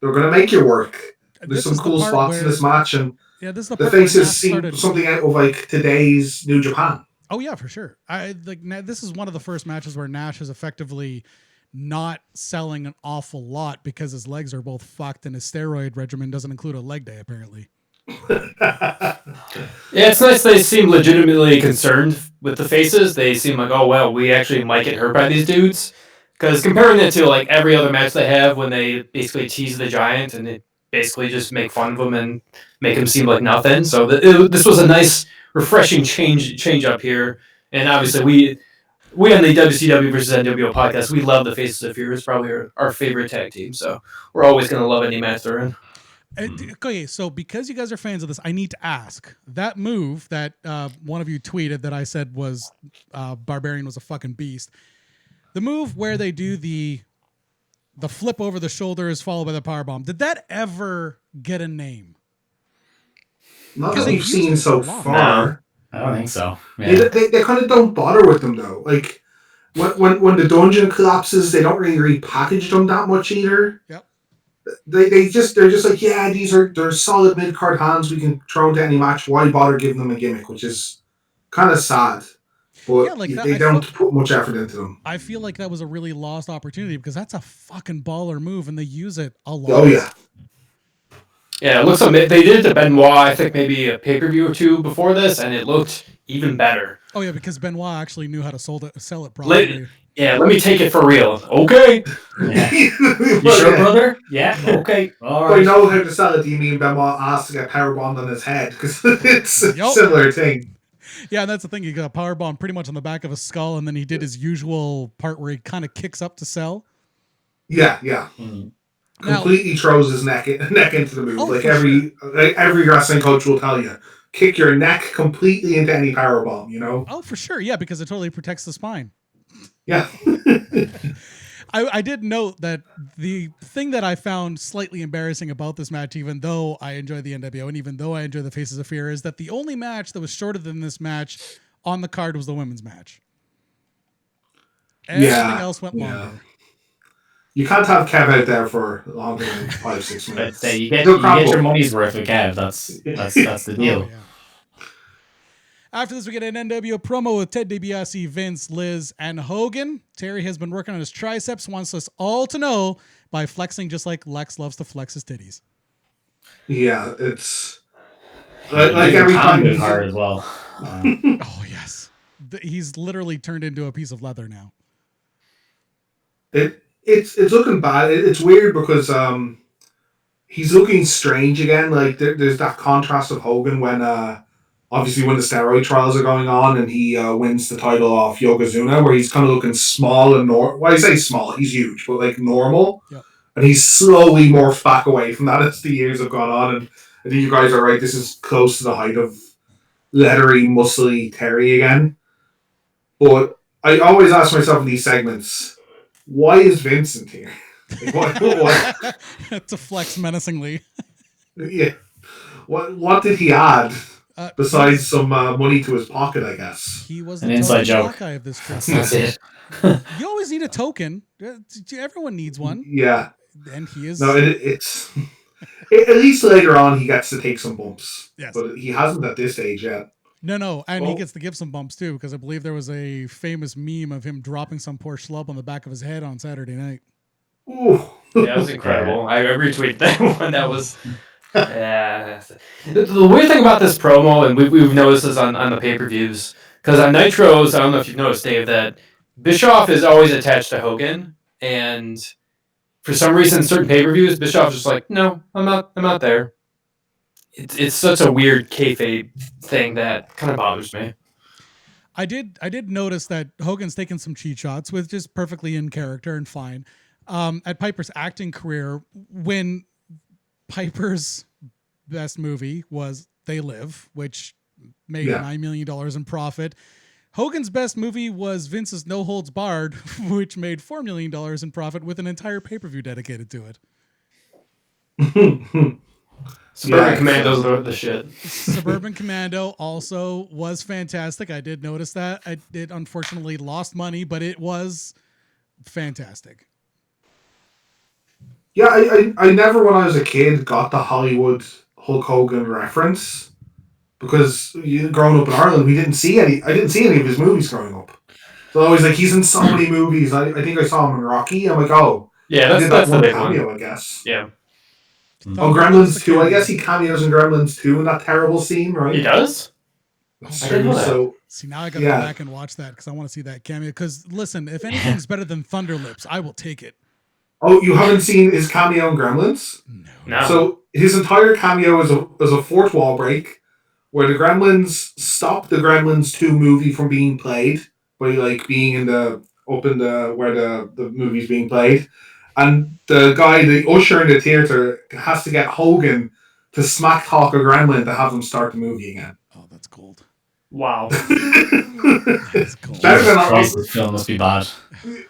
going to make you work. There's some cool spots in this match, and this is the the faces seem something out of like today's New Japan. Oh yeah, for sure. This is one of the first matches where Nash is effectively not selling an awful lot because his legs are both fucked and his steroid regimen doesn't include a leg day apparently. Yeah, it's nice they seem legitimately concerned with the faces. They seem like, oh well, we actually might get hurt by these dudes. Because comparing it to like every other match they have when they basically tease the Giant and they basically just make fun of him and make him seem like nothing. So this was a nice, refreshing change up here. And obviously we on the WCW versus NWO podcast, we love the Faces of Fear. It's probably our favorite tag team. So we're always going to love any match they're in. Okay, so because you guys are fans of this, I need to ask. That move that one of you tweeted that I said was Barbarian was a fucking beast. The move where they do the flip over the shoulders followed by the powerbomb, did that ever get a name? Not that we've seen so far. I don't think so. Yeah. They kind of don't bother with them though. Like when the dungeon collapses, they don't really repackage them that much either. Yep. They're just like, yeah, they're solid mid card hands we can throw into any match. Why bother giving them a gimmick, which is kind of sad. But they don't put much effort into them. I feel like that was a really lost opportunity because that's a fucking baller move and they use it a lot. Oh yeah. Yeah, it looks like they did it to Benoit, I think maybe a pay-per-view or two before this, and it looked even better. Oh yeah, because Benoit actually knew how to sell it properly. Let me take it for real. Okay. Yeah. You sure, brother? Yeah. Okay. All right. Well, you know how to sell it. Do you mean Benoit asked to get powerbombed on his head? Because it's a similar thing. Yeah, and that's the thing. He got a powerbomb pretty much on the back of his skull, and then he did his usual part where he kind of kicks up to sell. Yeah. Mm-hmm. Completely throws his neck into the move. Oh, like every wrestling coach will tell you, kick your neck completely into any powerbomb. Oh, for sure. Yeah, because it totally protects the spine. Yeah. I did note that the thing that I found slightly embarrassing about this match, even though I enjoy the NWO and even though I enjoy the Faces of Fear, is that the only match that was shorter than this match on the card was the women's match. Everything else went longer. You can't have Kev out there for longer than 5-6 minutes. But you get your money's worth with Kev. That's the deal. Oh, yeah. After this, we get an NWO promo with Ted DiBiase, Vince, Liz, and Hogan. Terry has been working on his triceps, wants us all to know by flexing just like Lex loves to flex his titties. Yeah, it's like every time he's hard as well. Oh yes, he's literally turned into a piece of leather now. It's looking bad. It's weird because he's looking strange again. Like there's that contrast of Hogan when obviously when the steroid trials are going on and he wins the title off Yokozuna, where he's kind of looking small and well, I say small, he's huge, but like normal. Yep. And he's slowly morphed back away from that as the years have gone on. And I think you guys are right. This is close to the height of leathery, muscly Terry again. But I always ask myself in these segments, why is Vincent here? Like, what, To flex menacingly. yeah, what did he add besides He's some money to his pocket? I guess. he was An the inside token joke. black eye of this trip. That's it. You always need a token. Everyone needs one, Yeah. and he No, is. it's at least later on he gets to take some bumps, Yes. but he hasn't at this stage yet. No, and he Oh, gets to give some bumps too, because I believe there was a famous meme of him dropping some poor schlub on the back of his head on Saturday night. ooh. Yeah, that was incredible. I retweeted that one. That was. Yeah. The weird thing about this promo, and we've noticed this on the pay per views, because on Nitros, I don't know if you've noticed, Dave, that Bischoff is always attached to Hogan, and for some reason, certain pay per views, Bischoff's just like, no, I'm not there. It's such a weird kayfabe thing that kind of bothers me. I did notice that Hogan's taken some cheat shots, which is perfectly in character and fine. At Piper's acting career, when Piper's best movie was They Live, which made $9 million in profit. Hogan's best movie was Vince's No Holds Barred, which made $4 million in profit with an entire pay-per-view dedicated to it. Suburban Commandos are the shit. Suburban Commando also was fantastic. I did notice that. It unfortunately lost money, but it was fantastic. Yeah, I never, when I was a kid, got the Hollywood Hulk Hogan reference because growing up in Ireland, I didn't see any of his movies growing up. So I was like, he's in so many movies. I think I saw him in Rocky. I'm like, oh, yeah, he did that that's one the big cameo, one. I guess. Yeah. Oh, Gremlins 2. I guess he cameos in Gremlins 2 in that terrible scene, right? He does? That's I didn't know true. that. So See, now I got to go back and watch that because I want to see that cameo. Because listen, if anything's better than Thunder Lips, I will take it. oh, you haven't seen his cameo in Gremlins? No. So his entire cameo is a fourth wall break where the Gremlins stop the Gremlins 2 movie from being played by like being in the where the movie's being played. And the usher in the theater has to get Hogan to smack talk a gremlin to have them start the movie again. Oh, that's cold. Wow. That's cold. Better than Christ, this film must be bad.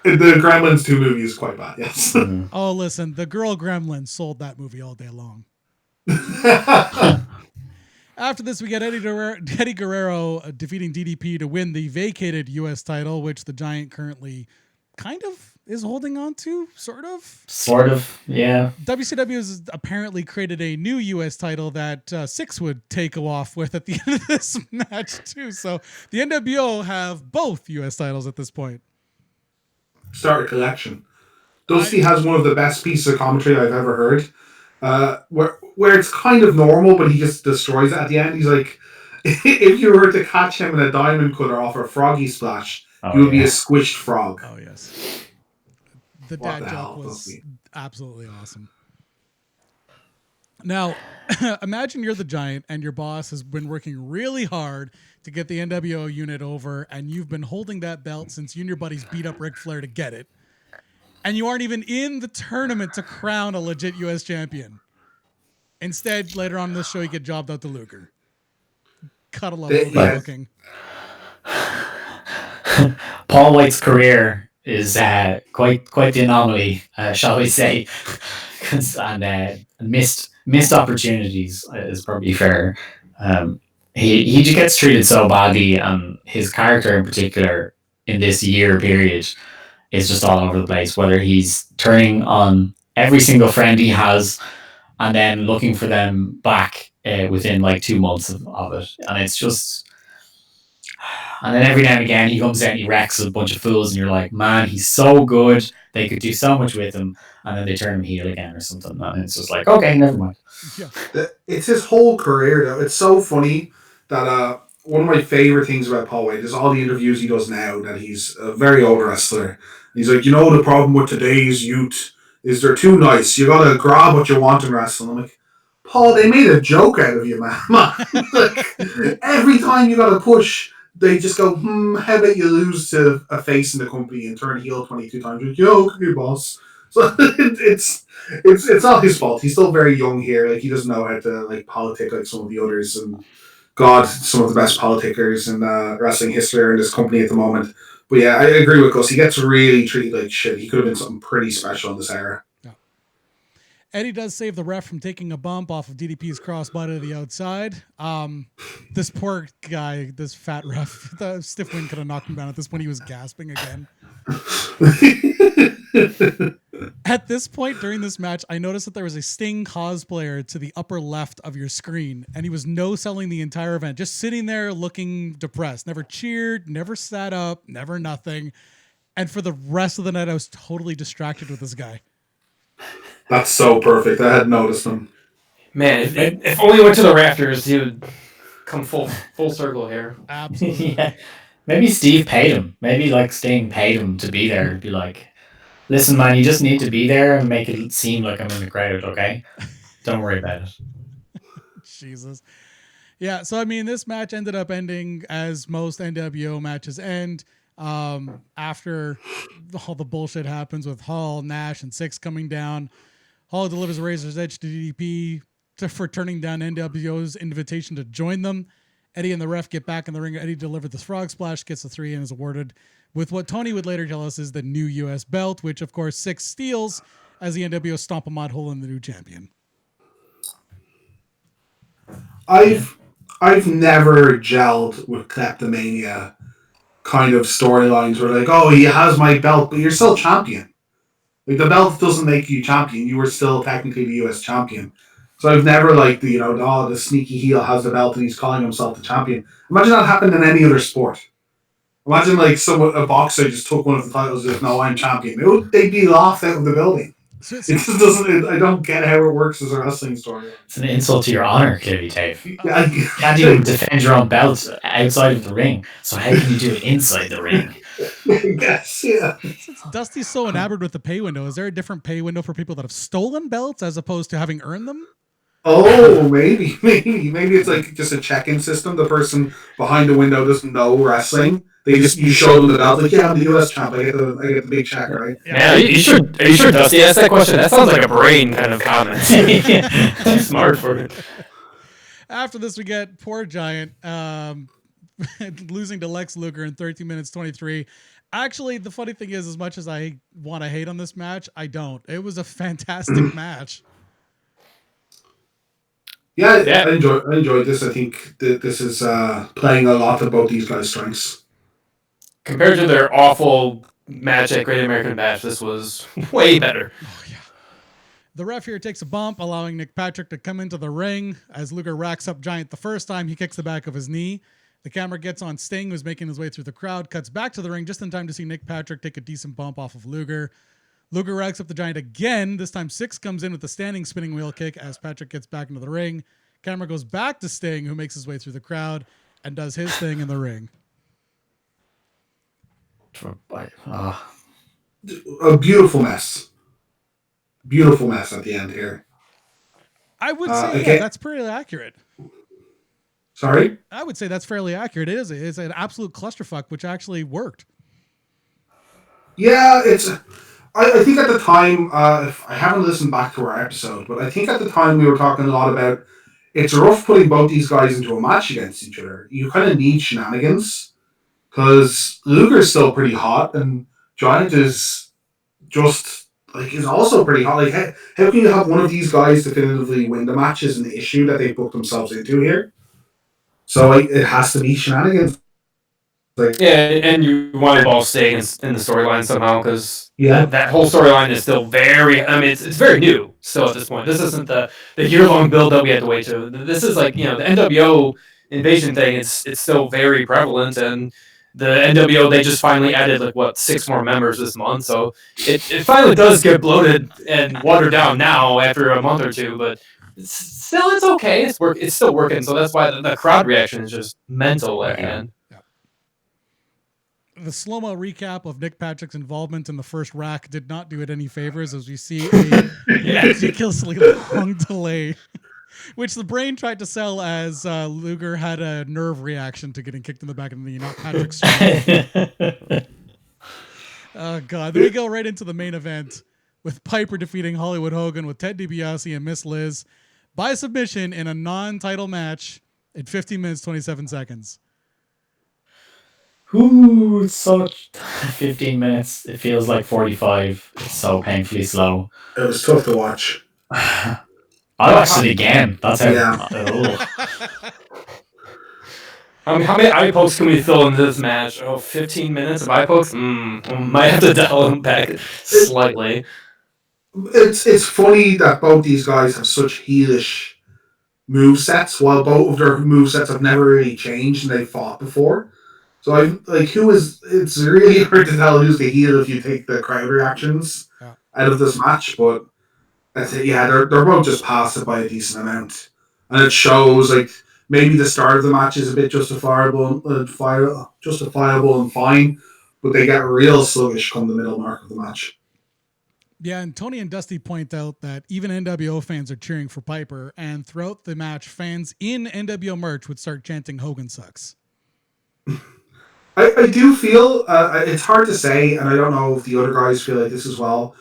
the Gremlins 2 movie is quite bad, yes. Oh, listen, the girl Gremlin sold that movie all day long. After this, we get Eddie Guerrero defeating DDP to win the vacated U.S. title, which the Giant currently kind of is holding on to, sort of. Sort of, yeah. WCW has apparently created a new U.S. title that Six would take off with at the end of this match, too. So the NWO have both U.S. titles at this point. Start a collection. Dusty has one of the best pieces of commentary I've ever heard. Where it's kind of normal, but he just destroys it at the end. He's like, if you were to catch him in a diamond cutter off a froggy splash, he would be a squished frog. Oh, yes. The dad joke was absolutely awesome. Now, imagine you're the Giant and your boss has been working really hard to get the NWO unit over, and you've been holding that belt since you and your buddies beat up Ric Flair to get it. And you aren't even in the tournament to crown a legit U.S. champion. Instead, later on in this show, you get jobbed out to Luger. Cut a level of booking. Paul White's career is quite the anomaly, shall we say, and missed opportunities is probably fair. He just gets treated so badly, and his character in particular in this year period is just all over the place. Whether he's turning on every single friend he has, and then looking for them back within like 2 months of it, and it's just. And then every now and again he comes out and he wrecks a bunch of fools, and you're like, man, he's so good. They could do so much with him, and then they turn him heel again or something, and it's just like, okay, never mind. Yeah. It's his whole career, though. It's so funny that one of my favorite things about Paul White is all the interviews he does now. That he's a very old wrestler. He's like, the problem with today's youth is they're too nice. You gotta grab what you want in wrestling. I'm like, Paul, they made a joke out of you, man. Like, every time you gotta push, they just go, how about you lose to a face in the company and turn heel 22 times? Like, okay, boss. So it's not his fault. He's still very young here. Like, he doesn't know how to like politic like some of the others, and God, some of the best politicers in wrestling history are in this company at the moment. But yeah, I agree with Gus. He gets really treated like shit. He could have been something pretty special in this era. Yeah. Eddie does save the ref from taking a bump off of DDP's crossbody to the outside. This poor guy, this fat ref, the stiff wind could have knocked him down. At this point, he was gasping again. At this point during this match, I noticed that there was a Sting cosplayer to the upper left of your screen, and he was no-selling the entire event, just sitting there looking depressed. Never cheered, never sat up, never nothing. And for the rest of the night, I was totally distracted with this guy. That's so perfect. I hadn't noticed him. Man, if only he went to the rafters, he would come full circle here. Absolutely. Yeah. Maybe Steve paid him. Maybe like Sting paid him to be there. Be like, listen, man, you just need to be there and make it seem like I'm in the crowd, okay? Don't worry about it. Jesus. Yeah, so I mean, this match ended up ending as most NWO matches end. After all the bullshit happens with Hall, Nash, and Six coming down, Hall delivers a Razor's Edge to DDP for turning down NWO's invitation to join them. Eddie and the ref get back in the ring. Eddie delivered the frog splash, gets the 3, and is awarded with what Tony would later tell us is the new U.S. belt, which, of course, Six steals as the NWO stomp a mud hole in the new champion. I've never gelled with kleptomania kind of storylines where like, oh, he has my belt, but you're still champion. Like, the belt doesn't make you champion. You were still technically the US champion. So I've never liked the, the sneaky heel has the belt and he's calling himself the champion. Imagine that happened in any other sport. Imagine like a boxer just took one of the titles and said, no, I'm champion. They'd be laughed out of the building. It just doesn't. I don't get how it works as a wrestling story. It's an insult to your honor, clearly, Dave. You Yeah, can't even defend your own belt outside of the ring. So how can you do it inside the ring? yes, yeah. Since Dusty's so enamored with the pay window, is there a different pay window for people that have stolen belts as opposed to having earned them? Oh, maybe it's like just a check-in system. The person behind the window doesn't know wrestling. You show them the belt, like, yeah, I'm the US champ. I get the big check, right? Yeah, are you sure, Dusty asked that question? That sounds like a brain kind of comment. Too smart for it. After this, we get poor Giant losing to Lex Luger in 13 minutes 23. Actually, the funny thing is, as much as I want to hate on this match, I don't. It was a fantastic match. Yeah, I enjoyed this. I think this is playing a lot of both these guys' strengths. Compared to their awful match at Great American Bash, this was way better. Oh, yeah. The ref here takes a bump, allowing Nick Patrick to come into the ring. As Luger racks up Giant the first time, he kicks the back of his knee. The camera gets on Sting, who's making his way through the crowd, cuts back to the ring just in time to see Nick Patrick take a decent bump off of Luger. Luger racks up the Giant again. This time Six comes in with the standing spinning wheel kick as Patrick gets back into the ring. Camera goes back to Sting, who makes his way through the crowd and does his thing in the ring. A beautiful mess. Beautiful mess at the end here. I would say that's pretty accurate. Sorry? I would say that's fairly accurate. It is. It's an absolute clusterfuck, which actually worked. Yeah, I think at the time, I haven't listened back to our episode, but I think at the time we were talking a lot about it's rough putting both these guys into a match against each other. You kind of need shenanigans because Luger's still pretty hot and Giant is just is also pretty hot. Like, how can you have one of these guys definitively win the match is an issue that they booked themselves into here. So it has to be shenanigans. And you want it all staying in the storyline somehow because that whole storyline is still very. I mean, it's very new still at this point. This isn't the year-long build that we had to wait to. This is the NWO invasion thing. It's still very prevalent, and the NWO they just finally added 6 more members this month, so it finally does get bloated and watered down now after a month or two, but. It's okay. It's still working, so that's why the crowd reaction is just mental at the end. The slow-mo recap of Nick Patrick's involvement in the first rack did not do it any favors as we see a ridiculously long delay, which the brain tried to sell as Luger had a nerve reaction to getting kicked in the back of the knee, not Patrick's. Oh, God. Then we go right into the main event with Piper defeating Hollywood Hogan with Ted DiBiase and Miss Liz by submission in a non-title match. in 15 minutes, 27 seconds. Ooh, it's so 15 minutes. It feels like 45. It's so painfully slow. It was tough to watch. I'll watch it again. That's how. Yeah. How many eye pokes can we fill in this match? 15 minutes of eye pokes? Might have to dial them back slightly. It's funny that both these guys have such heelish movesets, while both of their movesets have never really changed and they've fought before. So it's really hard to tell who's the heel if you take the crowd reactions out of this match, but that's it. Yeah, they're both just past it by a decent amount. And it shows, like, maybe the start of the match is a bit justifiable and fine, but they get real sluggish come the middle mark of the match. Yeah, and Tony and Dusty point out that even NWO fans are cheering for Piper, and throughout the match, fans in NWO merch would start chanting "Hogan sucks." I do feel, it's hard to say, and I don't know if the other guys feel like this as well,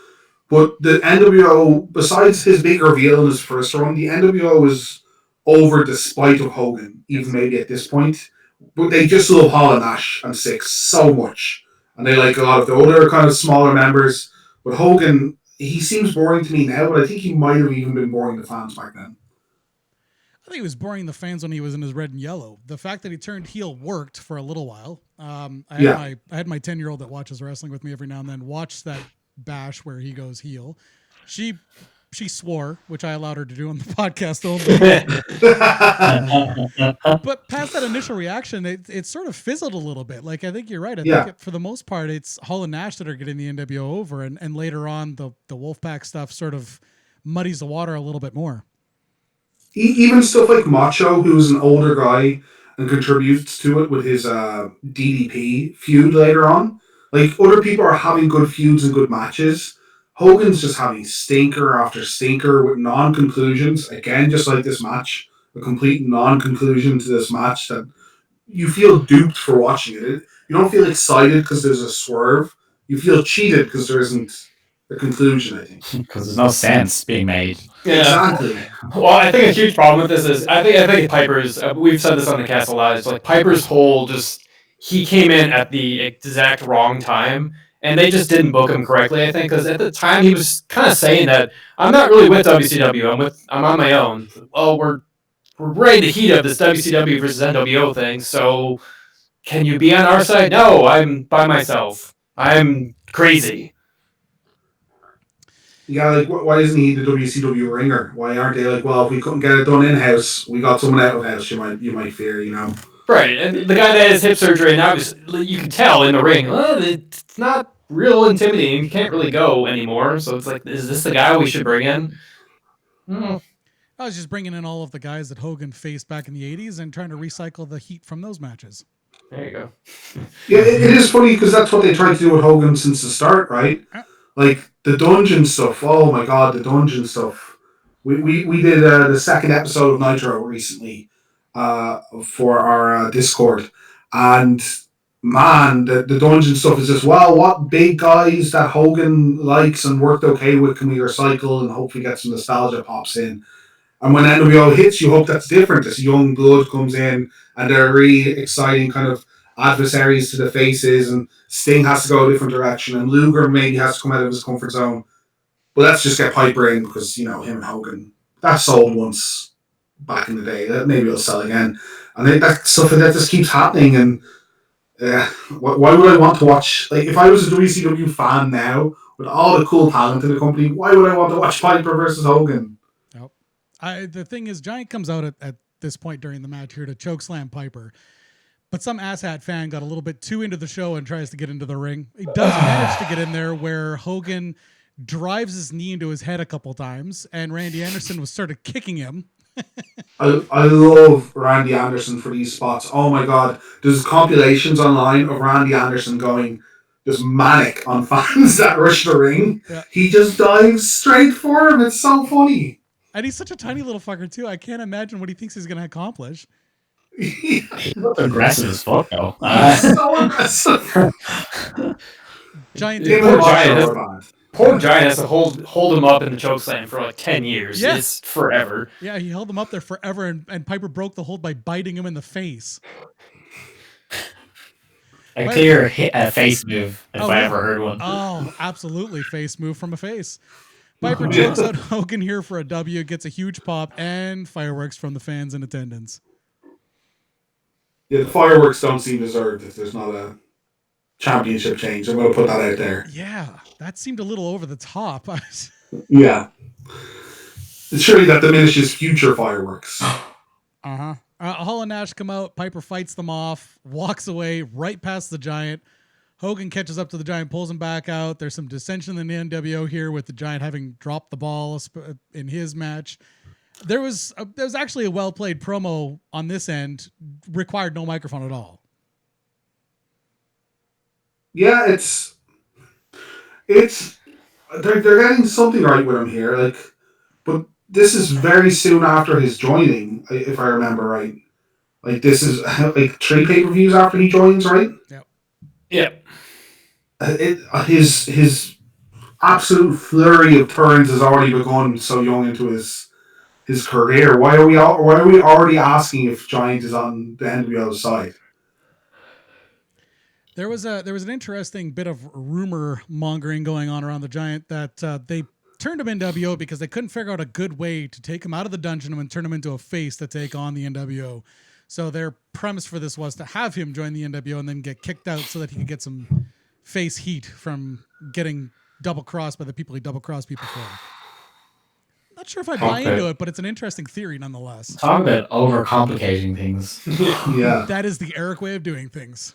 but the NWO, besides his big reveal in his first run, the NWO was over despite of Hogan, even maybe at this point. But they just love Hall and Nash and Six so much. And they like a lot of the older kind of smaller members. But Hogan, he seems boring to me now, but I think he might have even been boring to fans back then. I think he was boring the fans when he was in his red and yellow. The fact that he turned heel worked for a little while. I had my 10-year-old that watches wrestling with me every now and then watch that bash where he goes heel. She swore, which I allowed her to do on the podcast only. But past that initial reaction, it sort of fizzled a little bit. Like, I think you're right. I think for the most part, it's Hall and Nash that are getting the NWO over, and later on, the Wolfpack stuff sort of muddies the water a little bit more. Even stuff like Macho, who's an older guy and contributes to it with his DDP feud later on. Like, other people are having good feuds and good matches. Hogan's just having stinker after stinker with non-conclusions. Again, just like this match, a complete non-conclusion to this match that you feel duped for watching it. You don't feel excited because there's a swerve. You feel cheated because there isn't a conclusion, I think. Because there's no sense being made. Yeah. Exactly. Well, I think a huge problem with this is I think Piper's. We've said this on the cast a lot. It's like Piper's whole he came in at the exact wrong time, and they just didn't book him correctly. I think because at the time he was kind of saying that I'm not really with WCW. I'm on my own. Well, we're right in the heat of this WCW versus NWO thing. So can you be on our side? No, I'm by myself. I'm crazy. Yeah, like, why isn't he the WCW ringer? Why aren't they like, well, if we couldn't get it done in-house, we got someone out of house, you might fear, you know? Right, and the guy that has hip surgery, and obviously you can tell in the ring, it's not real intimidating. You can't really go anymore, so it's like, is this the guy we should bring in? I was just bringing in all of the guys that Hogan faced back in the 80s and trying to recycle the heat from those matches. There you go. Yeah, it is funny because that's what they tried to do with Hogan since the start, right? Like, the dungeon stuff, oh my god, the dungeon stuff. We did the second episode of Nitro recently for our Discord, and man, the dungeon stuff is just, well, what big guys that Hogan likes and worked okay with can we recycle and hopefully get some nostalgia pops in. And when NWO hits, you hope that's different. This young blood comes in and they're really exciting kind of adversaries to the faces, and Sting has to go a different direction, and Luger maybe has to come out of his comfort zone. But let's just get Piper in because, him and Hogan, that sold once back in the day. That maybe it'll sell again. And that stuff that just keeps happening. And why would I want to watch? Like, if I was a WCW fan now with all the cool talent in the company, why would I want to watch Piper versus Hogan? Nope. The thing is, Giant comes out at this point during the match here to chokeslam Piper. But some asshat fan got a little bit too into the show and tries to get into the ring. He does manage to get in there where Hogan drives his knee into his head a couple times, and Randy Anderson was sort of kicking him. I love Randy Anderson for these spots. Oh my god. There's compilations online of Randy Anderson going just manic on fans that rush the ring. Yeah. He just dives straight for him. It's so funny. And he's such a tiny little fucker too. I can't imagine what he thinks he's going to accomplish. He looks aggressive as fuck, though. So aggressive. Giant. Poor Giant has to hold him up in the chokeslam for like 10 years. Yeah. It's forever. Yeah, he held him up there forever, and Piper broke the hold by biting him in the face. A clear face move, if I yeah. ever heard one. Oh, absolutely. Face move from a face. Piper chokes out Hogan here for a W, gets a huge pop, and fireworks from the fans in attendance. Yeah, the fireworks don't seem deserved if there's not a championship change. I'm going to put that out there. Yeah, that seemed a little over the top. Yeah. Surely that diminishes future fireworks. Uh-huh. Hall and Nash come out. Piper fights them off, walks away right past the Giant. Hogan catches up to the Giant, pulls him back out. There's some dissension in the NWO here with the Giant having dropped the ball in his match. There was actually a well-played promo on this end, required no microphone at all. Yeah, they're getting something right with him here. Like, but this is very soon after his joining, if I remember right. Like, this is like 3 pay-per-views after he joins, right? Yep. His absolute flurry of turns has already begun so young into his career. Why are we already asking if Giant is on the NWO side? There was an interesting bit of rumor mongering going on around the Giant that they turned him NWO because they couldn't figure out a good way to take him out of the dungeon and turn him into a face to take on the NWO. So their premise for this was to have him join the NWO and then get kicked out so that he could get some face heat from getting double-crossed by the people he double-crossed people for. Not sure if I buy into it, but it's an interesting theory nonetheless. Talk about overcomplicating things. Yeah. That is the Eric way of doing things.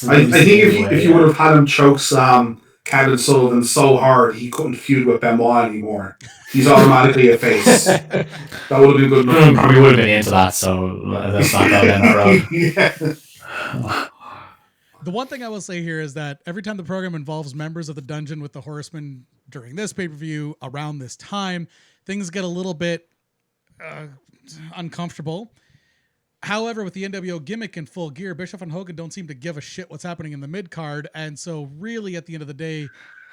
I think if you would have had him chokeslam Kevin Sullivan so hard he couldn't feud with Benoit anymore, he's automatically a face. That would have been good enough. Probably would have been into that, so let's not go down that road. Yeah. The one thing I will say here is that every time the program involves members of the dungeon with the Horsemen during this pay-per-view around this time, things get a little bit uncomfortable. However, with the NWO gimmick in full gear, Bischoff and Hogan don't seem to give a shit what's happening in the mid-card, and so really at the end of the day,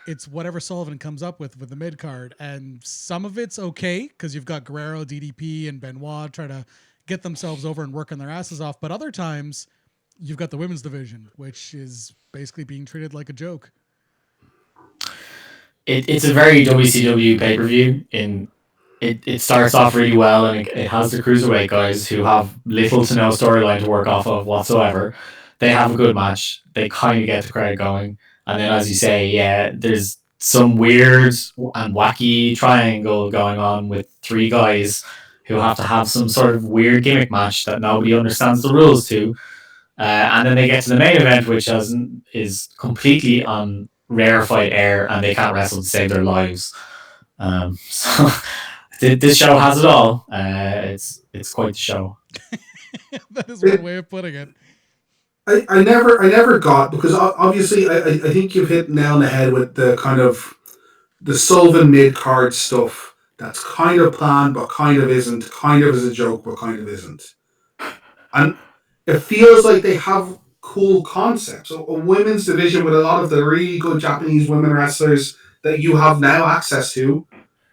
it's whatever Sullivan comes up with the mid-card, and some of it's okay, because you've got Guerrero, DDP, and Benoit trying to get themselves over and working their asses off, but other times, you've got the women's division, which is basically being treated like a joke. It's a very WCW pay-per-view. It starts off really well, and it has the Cruiserweight guys who have little to no storyline to work off of whatsoever. They have a good match. They kind of get the crowd going. And then, as you say, yeah, there's some weird and wacky triangle going on with 3 guys who have to have some sort of weird gimmick match that nobody understands the rules to. And then they get to the main event, which is completely on rarefied air, and they can't wrestle to save their lives. So this show has it all. It's quite the show. That is one way of putting it. I never got, because obviously I think you've hit nail on the head with the kind of the Sullivan mid-card stuff that's kind of planned but kind of isn't, kind of is a joke but kind of isn't. And it feels like they have cool concepts. A women's division with a lot of the really good Japanese women wrestlers that you have now access to,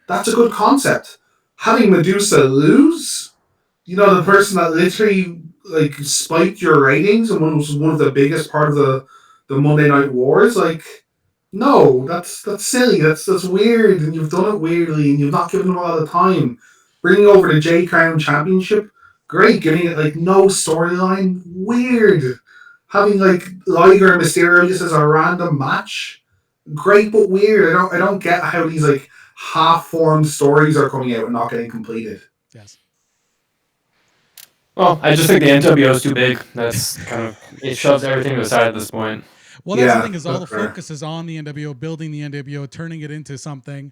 that's a good concept. Having Medusa lose, the person that literally like spiked your ratings and was one of the biggest part of the Monday Night Wars, like, no, that's silly. That's weird, and you've done it weirdly, and you've not given them a lot of time. Bringing over the J Crown Championship, great. Giving it like no storyline, weird. Having like Liger and Mysterio just as a random match, great but weird. I don't get how these like half-formed stories are coming out and not getting completed. Yes. Well, I just think the NWO is too big. That's kind of, it shoves everything to the side at this point. Well, that's the thing, is all the focus is on the NWO, building the NWO, turning it into something.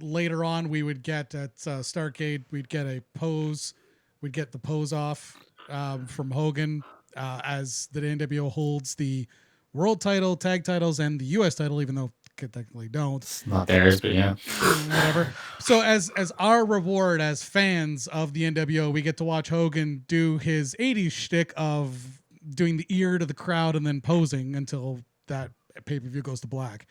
Later on, we would get at Starrcade, we'd get a pose. We'd get the pose off from Hogan as the NWO holds the world title, tag titles, and the U.S. title, even though they technically don't. It's not theirs, but yeah. Whatever. So as our reward as fans of the NWO, we get to watch Hogan do his 80s shtick of doing the ear to the crowd and then posing until that pay-per-view goes to black.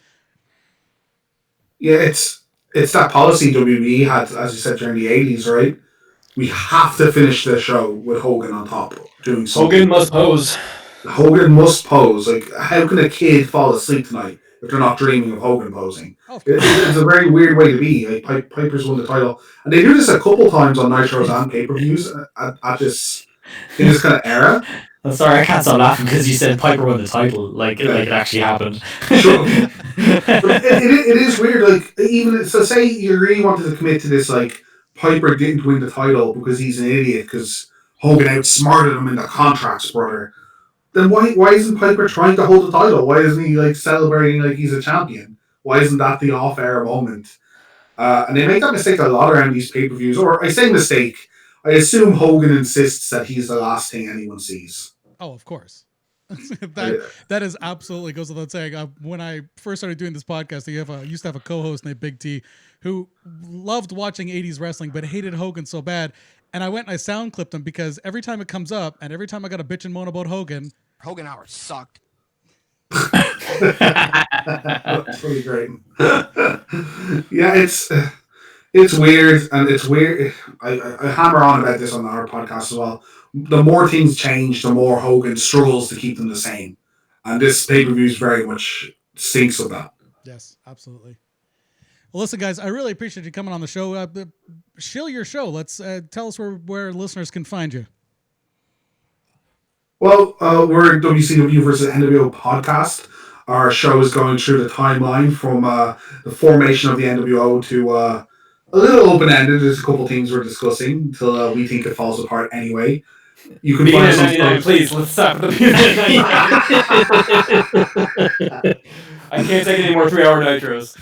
Yeah, it's that policy WWE had, as you said, during the 80s, right? We have to finish the show with Hogan on top doing something. Hogan must pose. Hogan must pose. Like, how can a kid fall asleep tonight if they're not dreaming of Hogan posing? It's a very weird way to be. Like, Piper's won the title, and they do this a couple times on Nitros and pay-per-views at this in this kind of era. I'm sorry, I can't stop laughing because you said Piper won the title, like it actually happened. Sure. But it is weird. Like, even so, say you really wanted to commit to this, like Piper didn't win the title because he's an idiot because Hogan outsmarted him in the contracts, brother. Then why isn't Piper trying to hold the title? Why isn't he like celebrating like he's a champion? Why isn't that the off-air moment? And they make that mistake a lot around these pay-per-views. Or I say mistake. I assume Hogan insists that he's the last thing anyone sees. Oh, of course. that is absolutely goes without saying. When I first started doing this podcast, I used to have a co-host named Big T who loved watching 80s wrestling but hated Hogan so bad. And I went and I sound clipped him because every time it comes up and every time I got a bitch and moan about Hogan hours sucked. That's pretty great. Yeah, it's weird, and it's weird. I hammer on about this on our podcast as well. The more things change, the more Hogan struggles to keep them the same. And this pay-per-view is very much stinks of that. Yes, absolutely. Well, listen, guys, I really appreciate you coming on the show. Shill your show. Let's tell us where listeners can find you. Well, we're WCW versus NWO Podcast. Our show is going through the timeline from the formation of the NWO to a little open-ended. There's a couple things we're discussing until we think it falls apart anyway. You can find us on 99, please, let's stop the I can't take any more 3-hour nitros.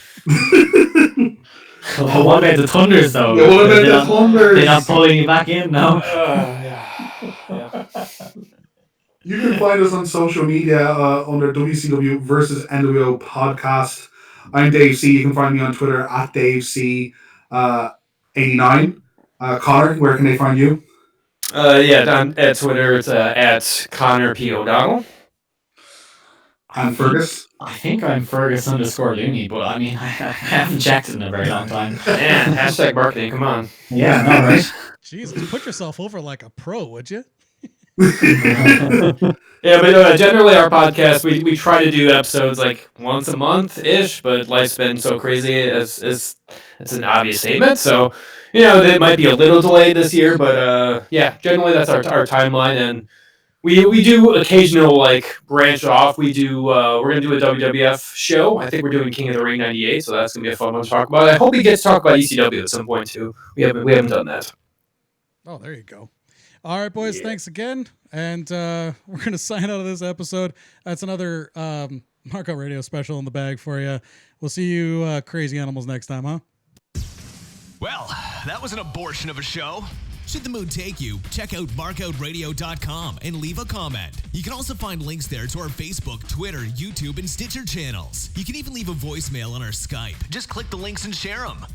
Oh, what about the Thunders, though? Yeah, what about the Thunders? They're not pulling you back in now. Yeah. You can find us on social media under WCW versus NWO Podcast. I'm Dave C. You can find me on Twitter at DaveC89. Connor, where can they find you? On at Twitter, it's at Connor P. O'Donnell. And Fergus? I think I'm Fergus_Looney, but I mean, I haven't checked it in a very long time. Man, hashtag marketing, come on. Yeah, no, right? Jesus, put yourself over like a pro, would you? Yeah, but generally our podcast, we try to do episodes like once a month-ish, but life's been so crazy, it's an obvious statement, so, it might be a little delayed this year, but generally that's our timeline, and we do occasional, like, branch off. We're going to do a WWF show. I think we're doing King of the Ring 98, so that's going to be a fun one to talk about. I hope we get to talk about ECW at some point, too. We haven't done that. Oh, there you go. All right, boys, thanks again. And we're going to sign out of this episode. That's another Marco Radio special in the bag for you. We'll see you crazy animals next time, huh? Well, that was an abortion of a show. Should the mood take you, check out markoutradio.com and leave a comment. You can also find links there to our Facebook, Twitter, YouTube, and Stitcher channels. You can even leave a voicemail on our Skype. Just click the links and share them.